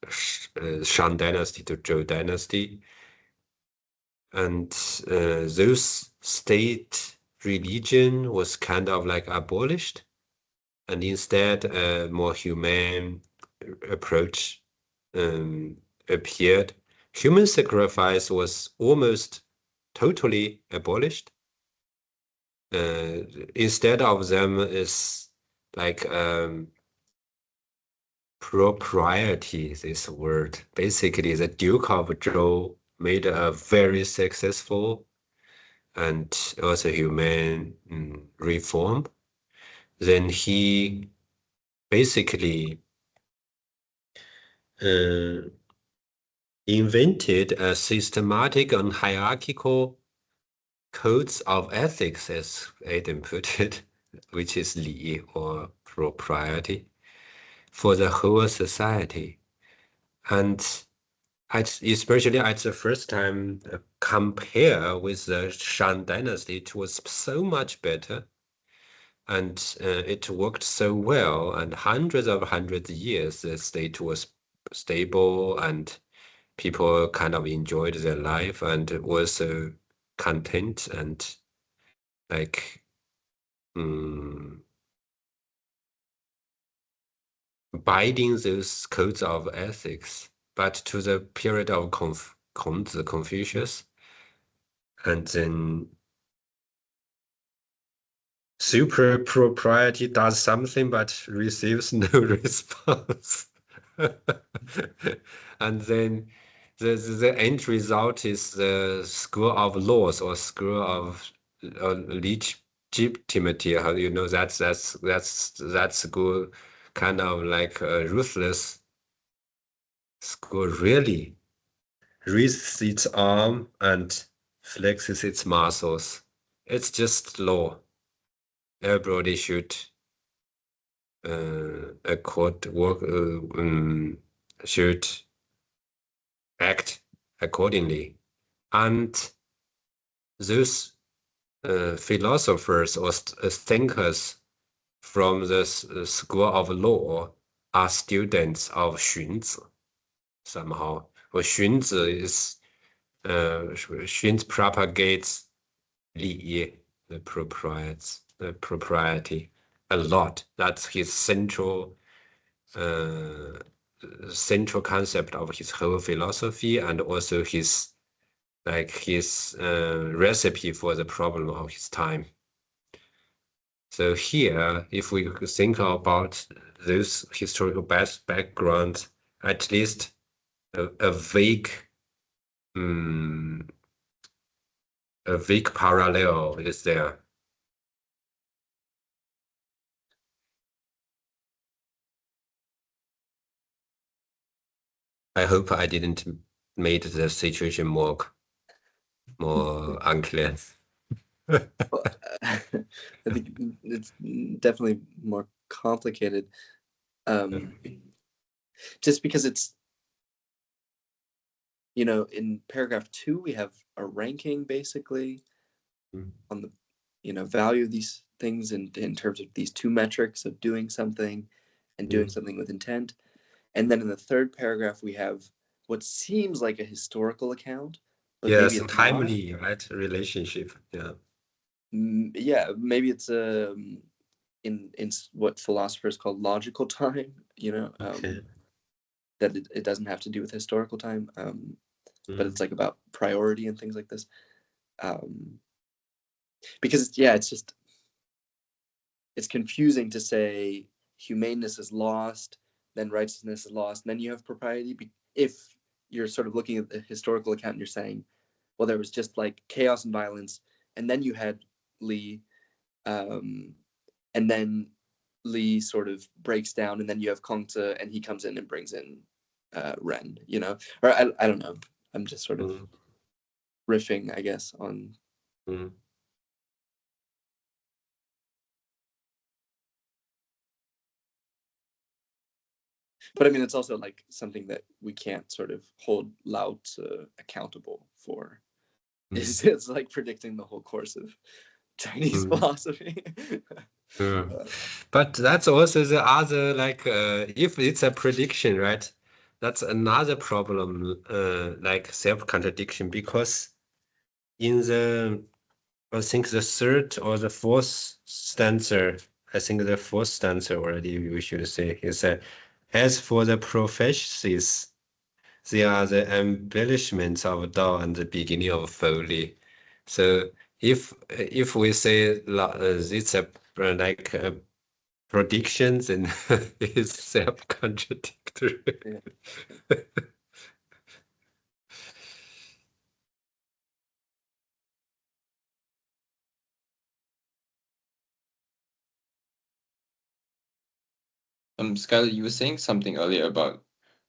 Shang Dynasty to Zhou Dynasty, and those state religion was kind of like abolished, and instead a more humane approach appeared. Human sacrifice was almost totally abolished. Instead of them is like propriety, this word. Basically, the Duke of Zhou made a very successful and also humane reform. Then he basically invented a systematic and hierarchical codes of ethics, as Adam put it, which is Li or propriety, for the whole society. And especially at the first time, compare with the Shang Dynasty, it was so much better. And it worked so well. And hundreds of years, the state was stable and people kind of enjoyed their life and was content and like abiding those codes of ethics. But to the period of孔子, Confucius, and then super propriety does something but receives no response. And then the end result is the school of laws or school of legitimacy. How do you know that school kind of like a ruthless school really raises its arm and flexes its muscles. It's just law. Everybody should should act accordingly. And those philosophers or thinkers from the school of law are students of Xunzi somehow. Well, Xunzi is Xunzi propagates Li, the propriety a lot. That's his central concept of his whole philosophy, and also his recipe for the problem of his time. So here, if we think about those historical backgrounds, at least a vague parallel is there. I hope I didn't made the situation more unclear. Well, I think it's definitely more complicated. Just because it's, in paragraph 2, we have a ranking basically on the, value of these things in terms of these two metrics of doing something and doing something with intent. And then in the third paragraph, we have what seems like a historical account, but yes, maybe it's timely, right? Relationship. Yeah. Yeah, maybe it's in what philosophers call logical time, Okay. that it doesn't have to do with historical time, but it's like about priority and things like this. Because it's confusing to say humaneness is lost, then righteousness is lost, and then you have propriety. If you're sort of looking at the historical account and you're saying, well, there was just like chaos and violence, and then you had Li, and then Li sort of breaks down, and then you have Kongzi, and he comes in and brings in Ren, you know? Or I don't know. I'm just sort of riffing, I guess, on... But I mean, it's also like something that we can't sort of hold Lao Tzu accountable for. It's like predicting the whole course of Chinese philosophy. But that's also the other, like, if it's a prediction, right? That's another problem, like self-contradiction, because in the, I think the third or the fourth stanza, I think the fourth stanza already we should say, is that as for the prophecies, they are the embellishments of Dao and the beginning of folly. So if we say it's a like predictions, then it's self-contradictory. Skylar, you were saying something earlier about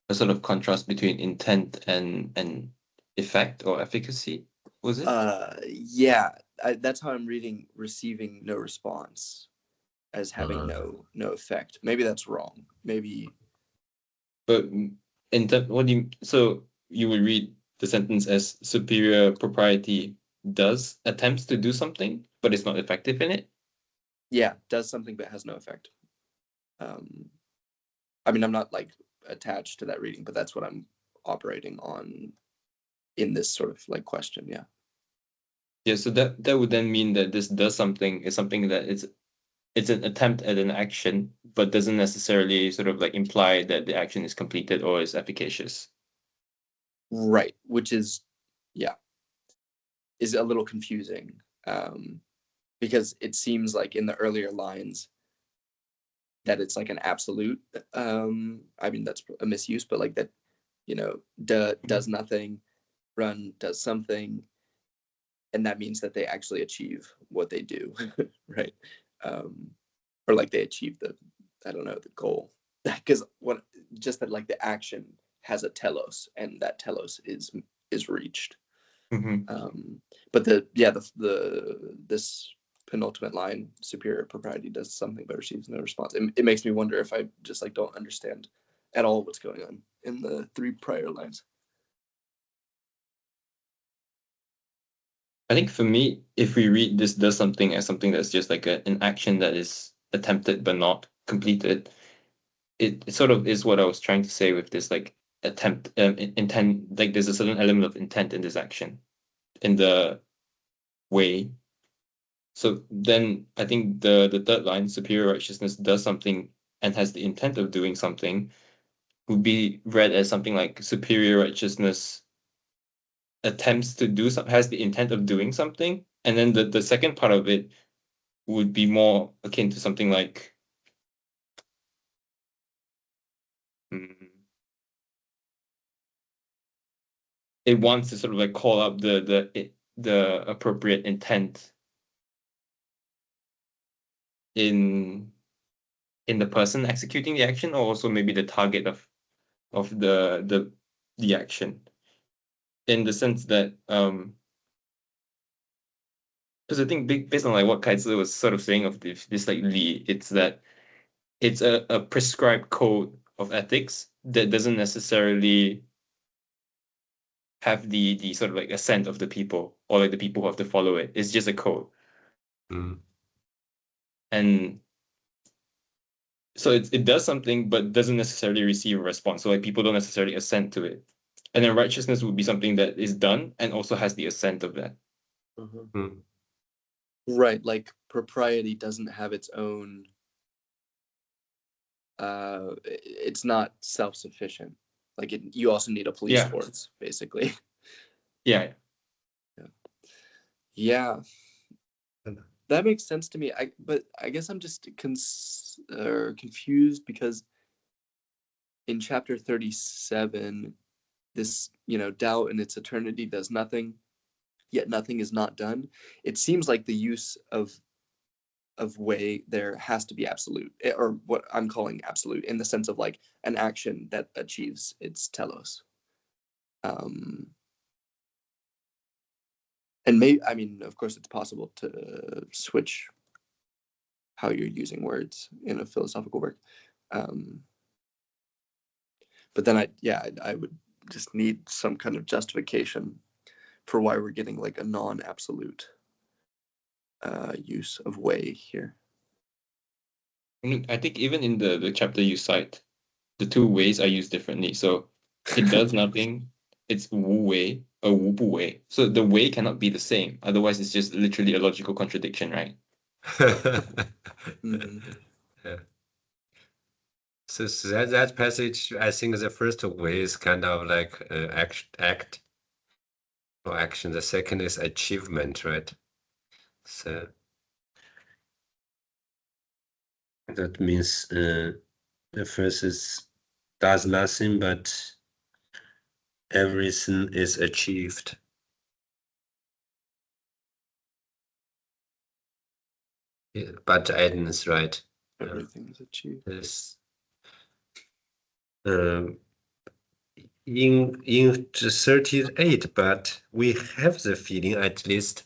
a sort of contrast between intent and effect or efficacy, was it? Yeah, that's how I'm reading receiving no response as having no effect. Maybe that's wrong. Maybe. But what do you, so you would read the sentence as superior propriety attempts to do something, but it's not effective in it? Yeah, does something but has no effect. I mean, I'm not like attached to that reading, but that's what I'm operating on in this sort of like question. Yeah. Yeah, so that would then mean that this does something is something that it's an attempt at an action, but doesn't necessarily sort of like imply that the action is completed or is efficacious. Right, which is, yeah, is a little confusing, because it seems like in the earlier lines that it's like an absolute. I mean, that's a misuse, but like that, you know, does nothing, run does something, and that means that they actually achieve what they do, right? Or like they achieve the, I don't know, the goal. Because what, just that like the action has a telos, and that telos is reached. But this penultimate line, superior propriety does something but receives no response. It makes me wonder if I just like don't understand at all what's going on in the three prior lines. I think for me, if we read this does something as something that's just like an action that is attempted but not completed, it sort of is what I was trying to say with this like attempt, intent, like there's a certain element of intent in this action, in the way. So then I think the third line, superior righteousness does something and has the intent of doing something, would be read as something like superior righteousness attempts to do something, has the intent of doing something. And then the second part of it would be more akin to something like it wants to sort of like call up the appropriate intent in the person executing the action, or also maybe the target of the action, in the sense that because I think based on like what Kaiser was sort of saying of this like Li, it's that it's a prescribed code of ethics that doesn't necessarily have the sort of like assent of the people, or like the people who have to follow it. It's just a code. And so it does something but doesn't necessarily receive a response. So like people don't necessarily assent to it. And then righteousness would be something that is done and also has the assent of that. Right, like propriety doesn't have its own, it's not self-sufficient. Like you also need a police force, basically. Yeah. Yeah, that makes sense to me. But I guess I'm just confused, because in chapter 37, this, doubt in its eternity does nothing, yet nothing is not done. It seems like the use of way, there has to be absolute, or what I'm calling absolute, in the sense of like an action that achieves its telos. And I mean, of course, it's possible to switch how you're using words in a philosophical work. But then I would just need some kind of justification for why we're getting like a non-absolute use of way here. I think even in the chapter you cite, the two ways are used differently. So it does nothing, it's wu wei or wu bu wei. So the way cannot be the same. Otherwise, it's just literally a logical contradiction, right? Yeah. So that passage, I think the first way is kind of like act or action. The second is achievement, right? So that means the first is does nothing, but everything is achieved. Yeah, but Aiden is right. Everything is achieved. Yes. In 38, but we have the feeling, at least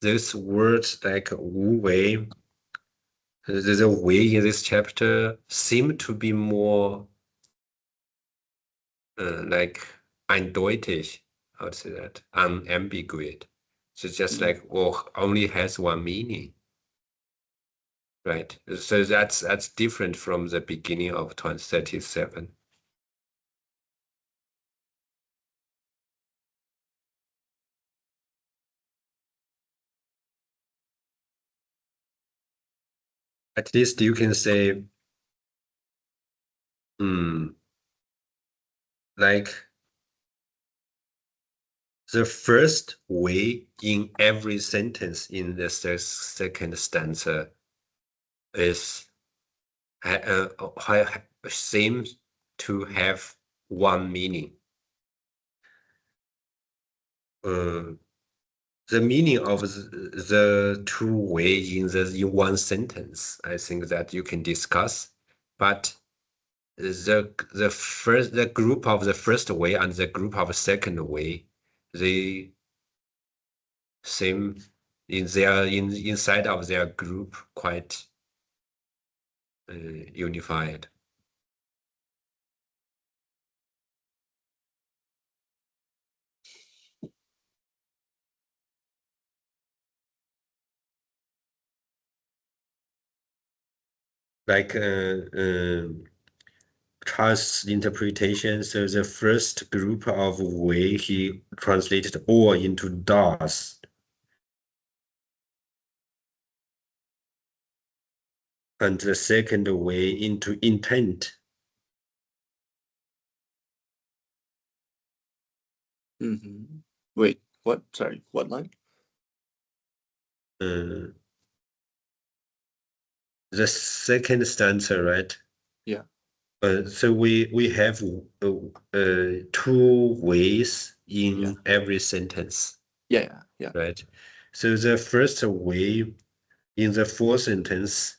those words like wu wei, the way in this chapter seem to be more like eindeutig, how to say that, unambiguous. So just like, well, only has one meaning. Right. So that's different from the beginning of 2037. At least you can say, like the first way in every sentence in the second stanza is seems to have one meaning. The meaning of the two ways in one sentence, I think that you can discuss, but the group of the first way and the group of the second way, they seem inside of their group quite unified. Like Charles' interpretation, so the first group of way he translated all into does. And the second way into intent. Wait, what? Sorry, what line? The second stanza, right? Yeah. So we have two ways in every sentence. Yeah. Right. So the first way in the fourth sentence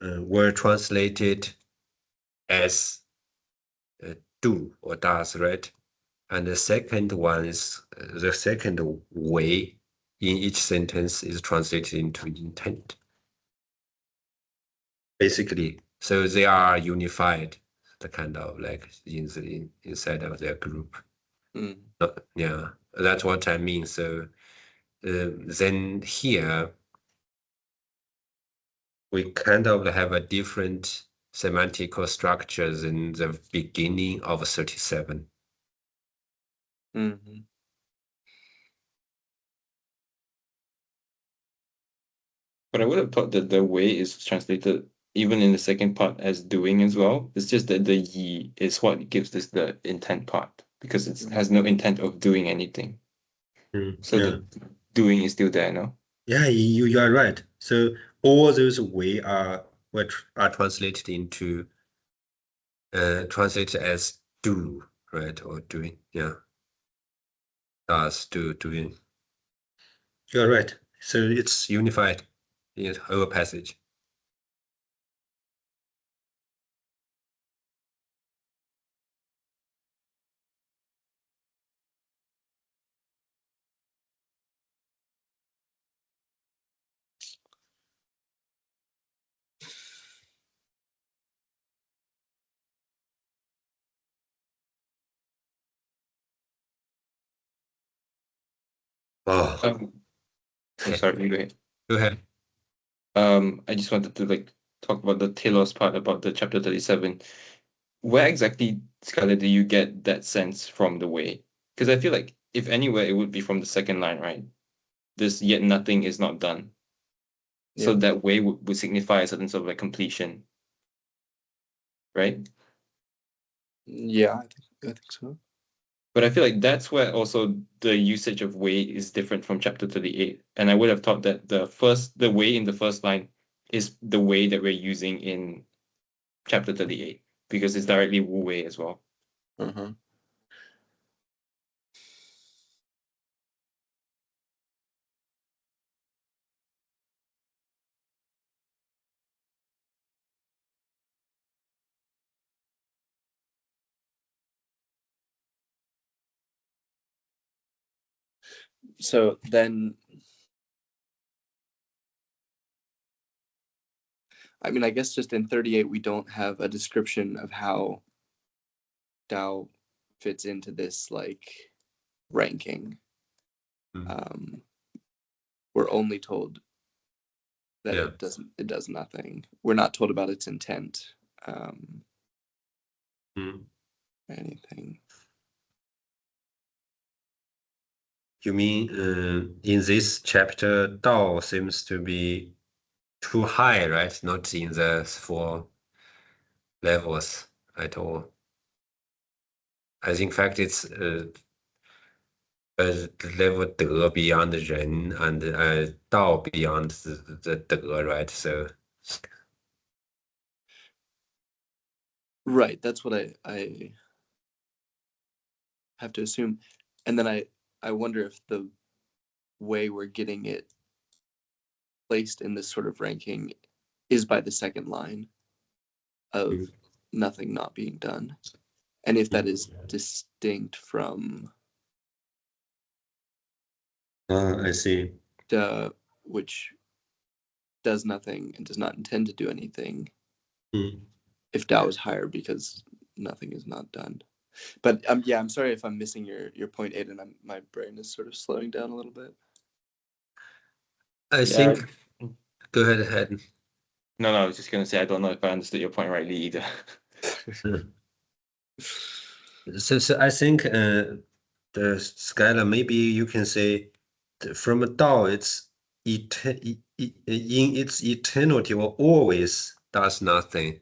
were translated as do or does, right? And the second one is the second way in each sentence is translated into intent. Basically, so they are unified, the kind of like inside of their group. Yeah, that's what I mean. So then here we kind of have a different semantical structures in the beginning of 37. But I would have thought that the way is translated even in the second part as doing as well. It's just that the yi is what gives this the intent part, because it has no intent of doing anything. So the doing is still there, no? Yeah, you are right. So all those way are translated into translated as do, right? Or doing, yeah. Does, do, doing. You're right. So it's unified. in the whole passage. Oh, I'm sorry, go ahead. go ahead. I just wanted to like talk about the telos part about the chapter 37. Where exactly, Skylar, do you get that sense from the way? Because I feel like if anywhere, it would be from the second line, right? This yet nothing is not done. So Yeah. that way would signify a certain sort of like completion, right? Yeah, I think so. But I feel like that's where also the usage of way is different from chapter 38. And I would have thought that the way in the first line is the way that we're using in chapter 38, because it's directly Wu Wei as well. Uh-huh. So then, I mean, I guess just in 38, we don't have a description of how Dao fits into this like ranking. Mm. We're only told that Yeah. it does nothing. We're not told about its intent, Mm. anything. You mean in this chapter, Dao seems to be too high, right? Not in the 4 levels at all. I think, in fact, it's level 德 beyond 人 and 道 beyond the 德, right? So Right, that's what I have to assume. And then I wonder if the way we're getting it placed in this sort of ranking is by the second line of nothing not being done. And if that is distinct from I see. which does nothing and does not intend to do anything, Mm. if Dao is higher because nothing is not done. But yeah, I'm sorry if I'm missing your point, Aiden. My brain is sort of slowing down a little bit. I Yeah. think. Go ahead. No, I was just gonna say I don't know if I understood your point rightly either. So I think the Skylar, maybe you can say from a Dao, it's in its eternity or always does nothing,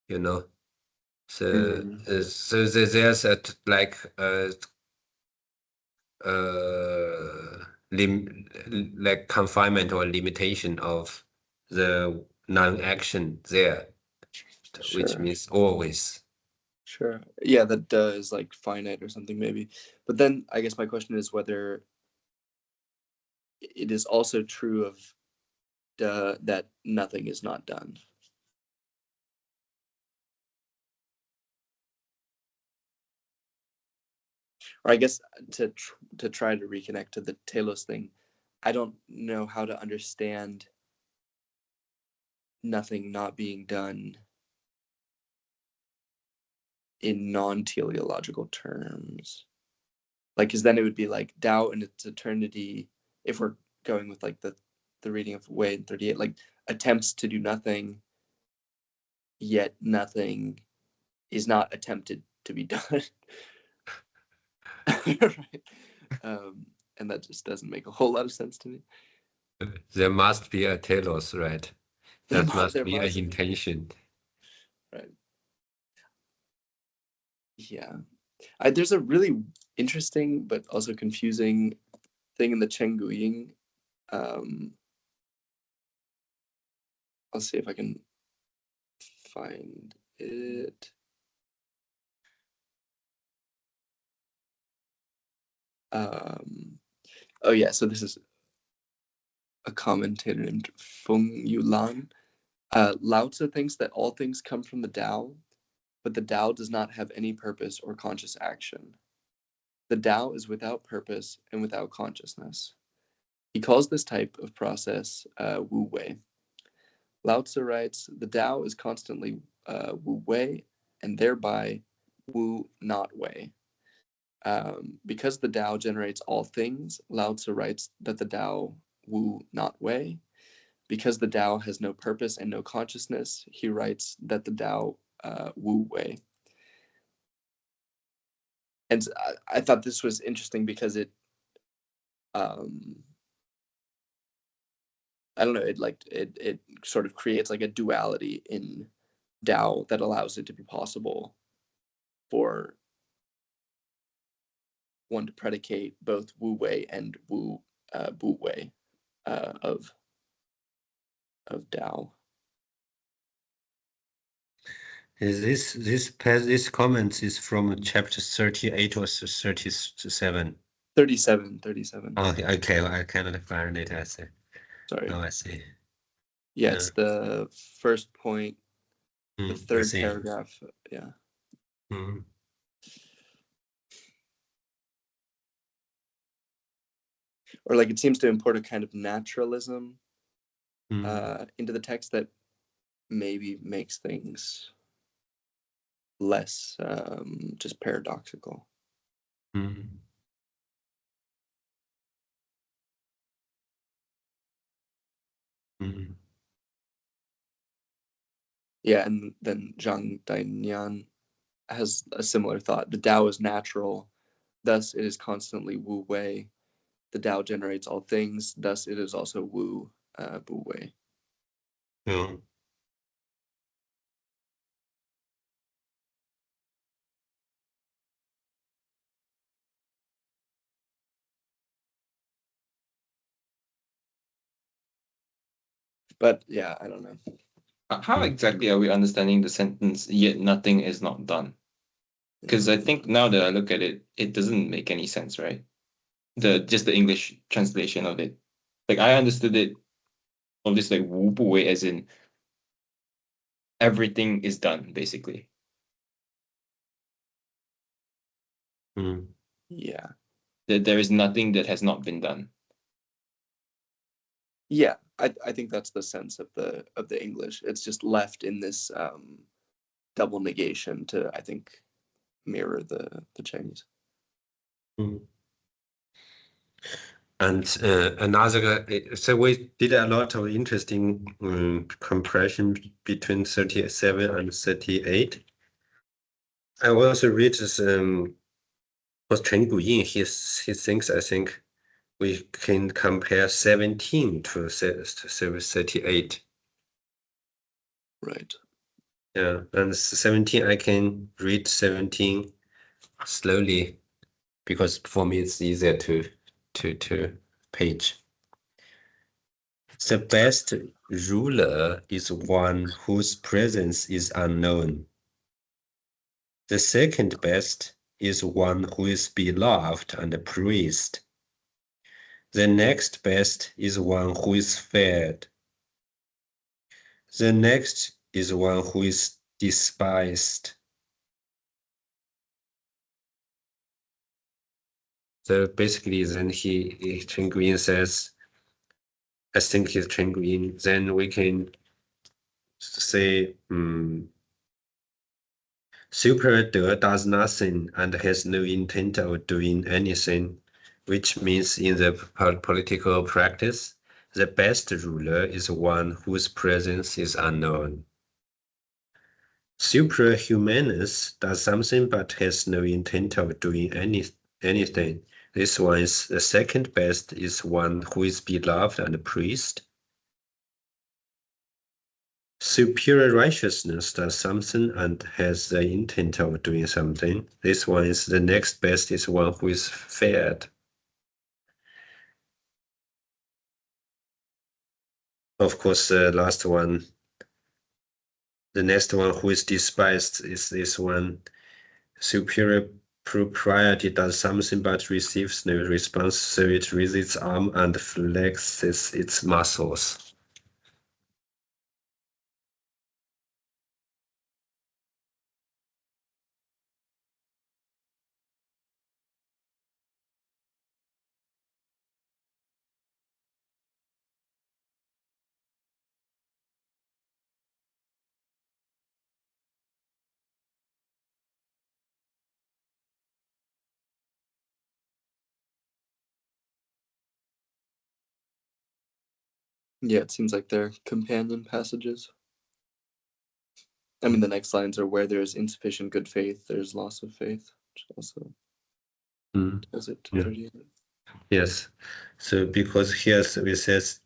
you know. So so there's a like like confinement or limitation of the non-action there, which Sure. means always. Sure. Yeah, that is like finite or something maybe. But then I guess my question is whether it is also true of that nothing is not done. Or I guess to try to reconnect to the Talos thing, I don't know how to understand nothing not being done in non-teleological terms. Like, because then it would be like Tao and its eternity, if we're going with like the reading of Wei in 38, like attempts to do nothing, yet nothing is not attempted to be done. Right. And that just doesn't make a whole lot of sense to me. There must be a telos, right? That must There be an must, intention. right? Yeah. There's a really interesting but also confusing thing in the Chenggu Ying. I'll see if I can find it. Oh yeah, so this is a commentator named Feng Yulan. Lao Tzu thinks that all things come from the Tao, but the Tao does not have any purpose or conscious action. The Tao is without purpose and without consciousness. He calls this type of process Wu Wei. Lao Tzu writes, the Tao is constantly Wu Wei, and thereby Wu not Wei. Because the Tao generates all things, Lao Tzu writes that the Tao Wu not Wei. Because the Tao has no purpose and no consciousness, he writes that the Tao Wu Wei. And I thought this was interesting because it, I don't know, it sort of creates like a duality in Tao that allows it to be possible for one to predicate both Wu Wei and Bu Wei of Tao. This comment is from chapter 38 or 37. 37. Oh, okay, I cannot find it. I see. Sorry. Oh, I see. Yeah, it's the first point, the third paragraph. Yeah. Or like it seems to import a kind of naturalism into the text that maybe makes things less just paradoxical. Yeah, and then Zhang Dainyan has a similar thought. The Tao is natural, thus it is constantly Wu Wei. The Tao generates all things, thus it is also Wu Bu Wei. Yeah. But yeah, I don't know. How exactly are we understanding the sentence, yet nothing is not done? Because I think now that I look at it, it doesn't make any sense, right? Just the English translation of it. Like I understood it of this like wu bu wei as in everything is done, basically. Yeah. That there is nothing that has not been done. Yeah, I think that's the sense of the English. It's just left in this double negation to, I think, mirror the Chinese. And another, so we did a lot of interesting comparison between 37 and 38. I also read this, was Chen Guyin, he thinks, I think, we can compare 17 to 38. Right. Yeah, and 17, I can read 17 slowly because for me it's easier to page. The best ruler is one whose presence is unknown. The second best is one who is beloved and praised. The next best is one who is feared. The next is one who is despised. So basically, then Chen Guyin says, I think he's Chen Guyin, then we can say, Super De does nothing and has no intent of doing anything, which means in the political practice, the best ruler is one whose presence is unknown. Suprahumanus does something but has no intent of doing anything. This one is the second best is one who is beloved and praised. Superior righteousness does something and has the intent of doing something. This one is the next best is one who is feared. Of course, the last one, the next one who is despised is this one. Superior propriety does something but receives no response, so it raises its arm and flexes its muscles. Yeah, it seems like they're companion passages. I mean, the next lines are where there's insufficient good faith, there's loss of faith, which also does it to Yeah. 38. Yes. So because here it says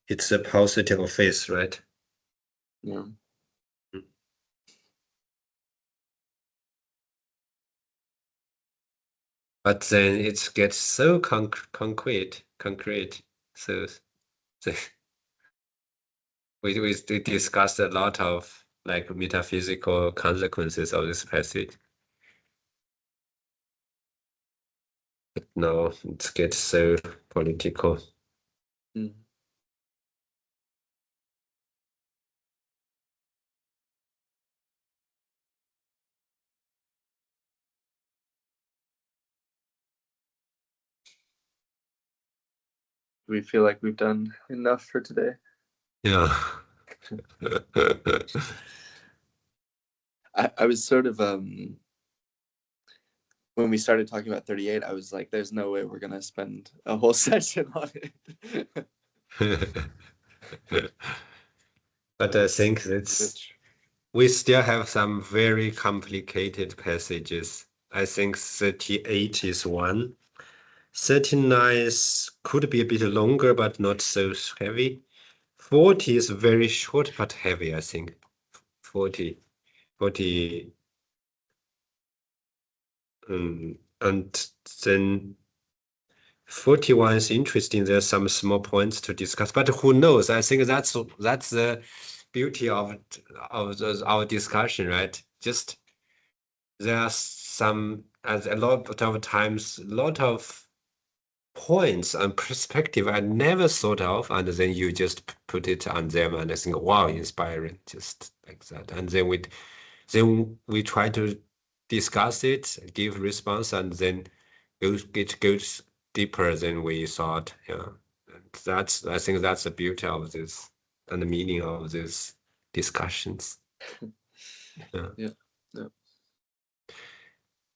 it's a paucity of faith, right? Yeah. But then it gets so concrete. So we discussed a lot of like metaphysical consequences of this passage. But now it gets so political. Mm. We feel like we've done enough for today. Yeah. I was sort of when we started talking about 38, I was like, there's no way we're gonna spend a whole session on it. But I think that's we still have some very complicated passages. I think 38 is one. 39 could be a bit longer, but not so heavy. 40 is very short, but heavy, I think. 40. And then 41 is interesting. There's some small points to discuss, but who knows? I think that's the beauty of our discussion, right? Just there are some, as a lot of times, a lot of points and perspective I never thought of, and then you just put it on them, and I think, wow, inspiring, just like that. And then we try to discuss it, give response, and then it goes deeper than we thought. Yeah, and I think that's the beauty of this and the meaning of these discussions. Yeah. Yeah.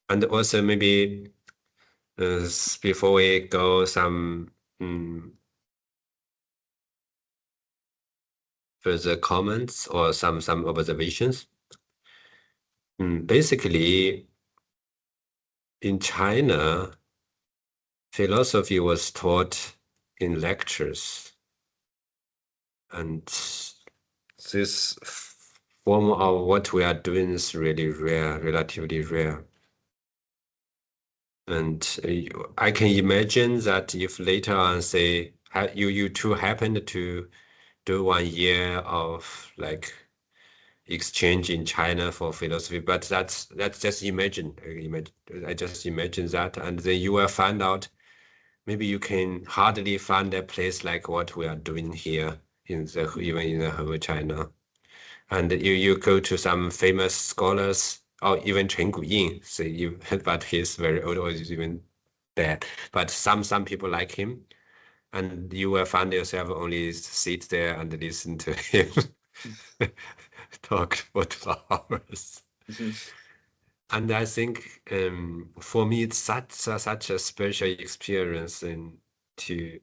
And also maybe before we go, some further comments or some observations. Basically, in China, philosophy was taught in lectures, and this form of what we are doing is really rare, relatively rare. And I can imagine that if later on, say, you two happened to do 1 year of like exchange in China for philosophy, but that's just imagine. I just imagine that, and then you will find out maybe you can hardly find a place like what we are doing here even in the whole China. And you go to some famous scholars, or even Chen Guyin, but he's very old or is even dead. But some people like him, and you will find yourself only sit there and listen to him talk for 2 hours. And I think for me it's such a special experience, and to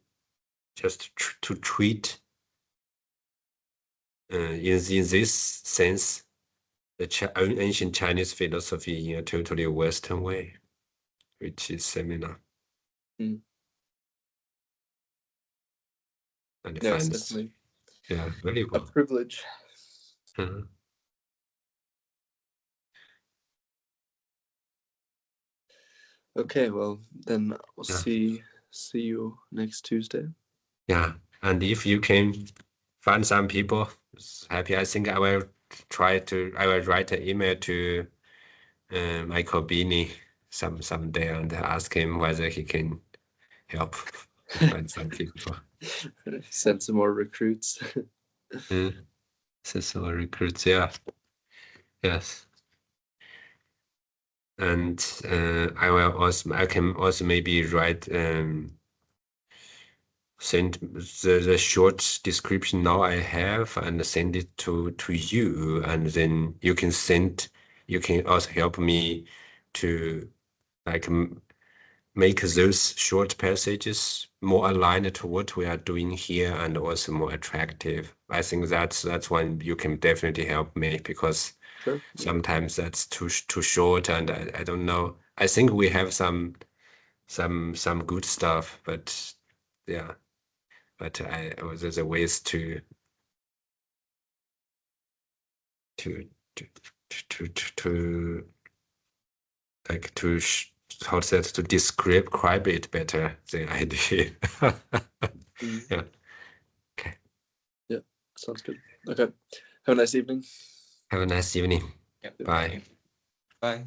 just to treat in this sense the ancient Chinese philosophy in a totally Western way, which is seminar. Mm. And Yes, definitely. Yeah, very A well. privilege. Okay, well then we'll see you next Tuesday. Yeah, and if you can find some people happy, I think I will write an email to Michael Beanie, someday and ask him whether he can help find some people. Send some more recruits. So recruits, yeah. Yes. And I can also maybe write send the short description now I have and send it to you, and then you can also help me to like make those short passages more aligned to what we are doing here and also more attractive. I think that's one you can definitely help me, because Sure. sometimes that's too short, and I don't know. I think we have some good stuff, but yeah. But there's a ways to like to how to say it, to describe it better than I did. Yeah. Okay. Yeah, sounds good. Okay. Have a nice evening. Have a nice evening. Yep. Bye. Bye.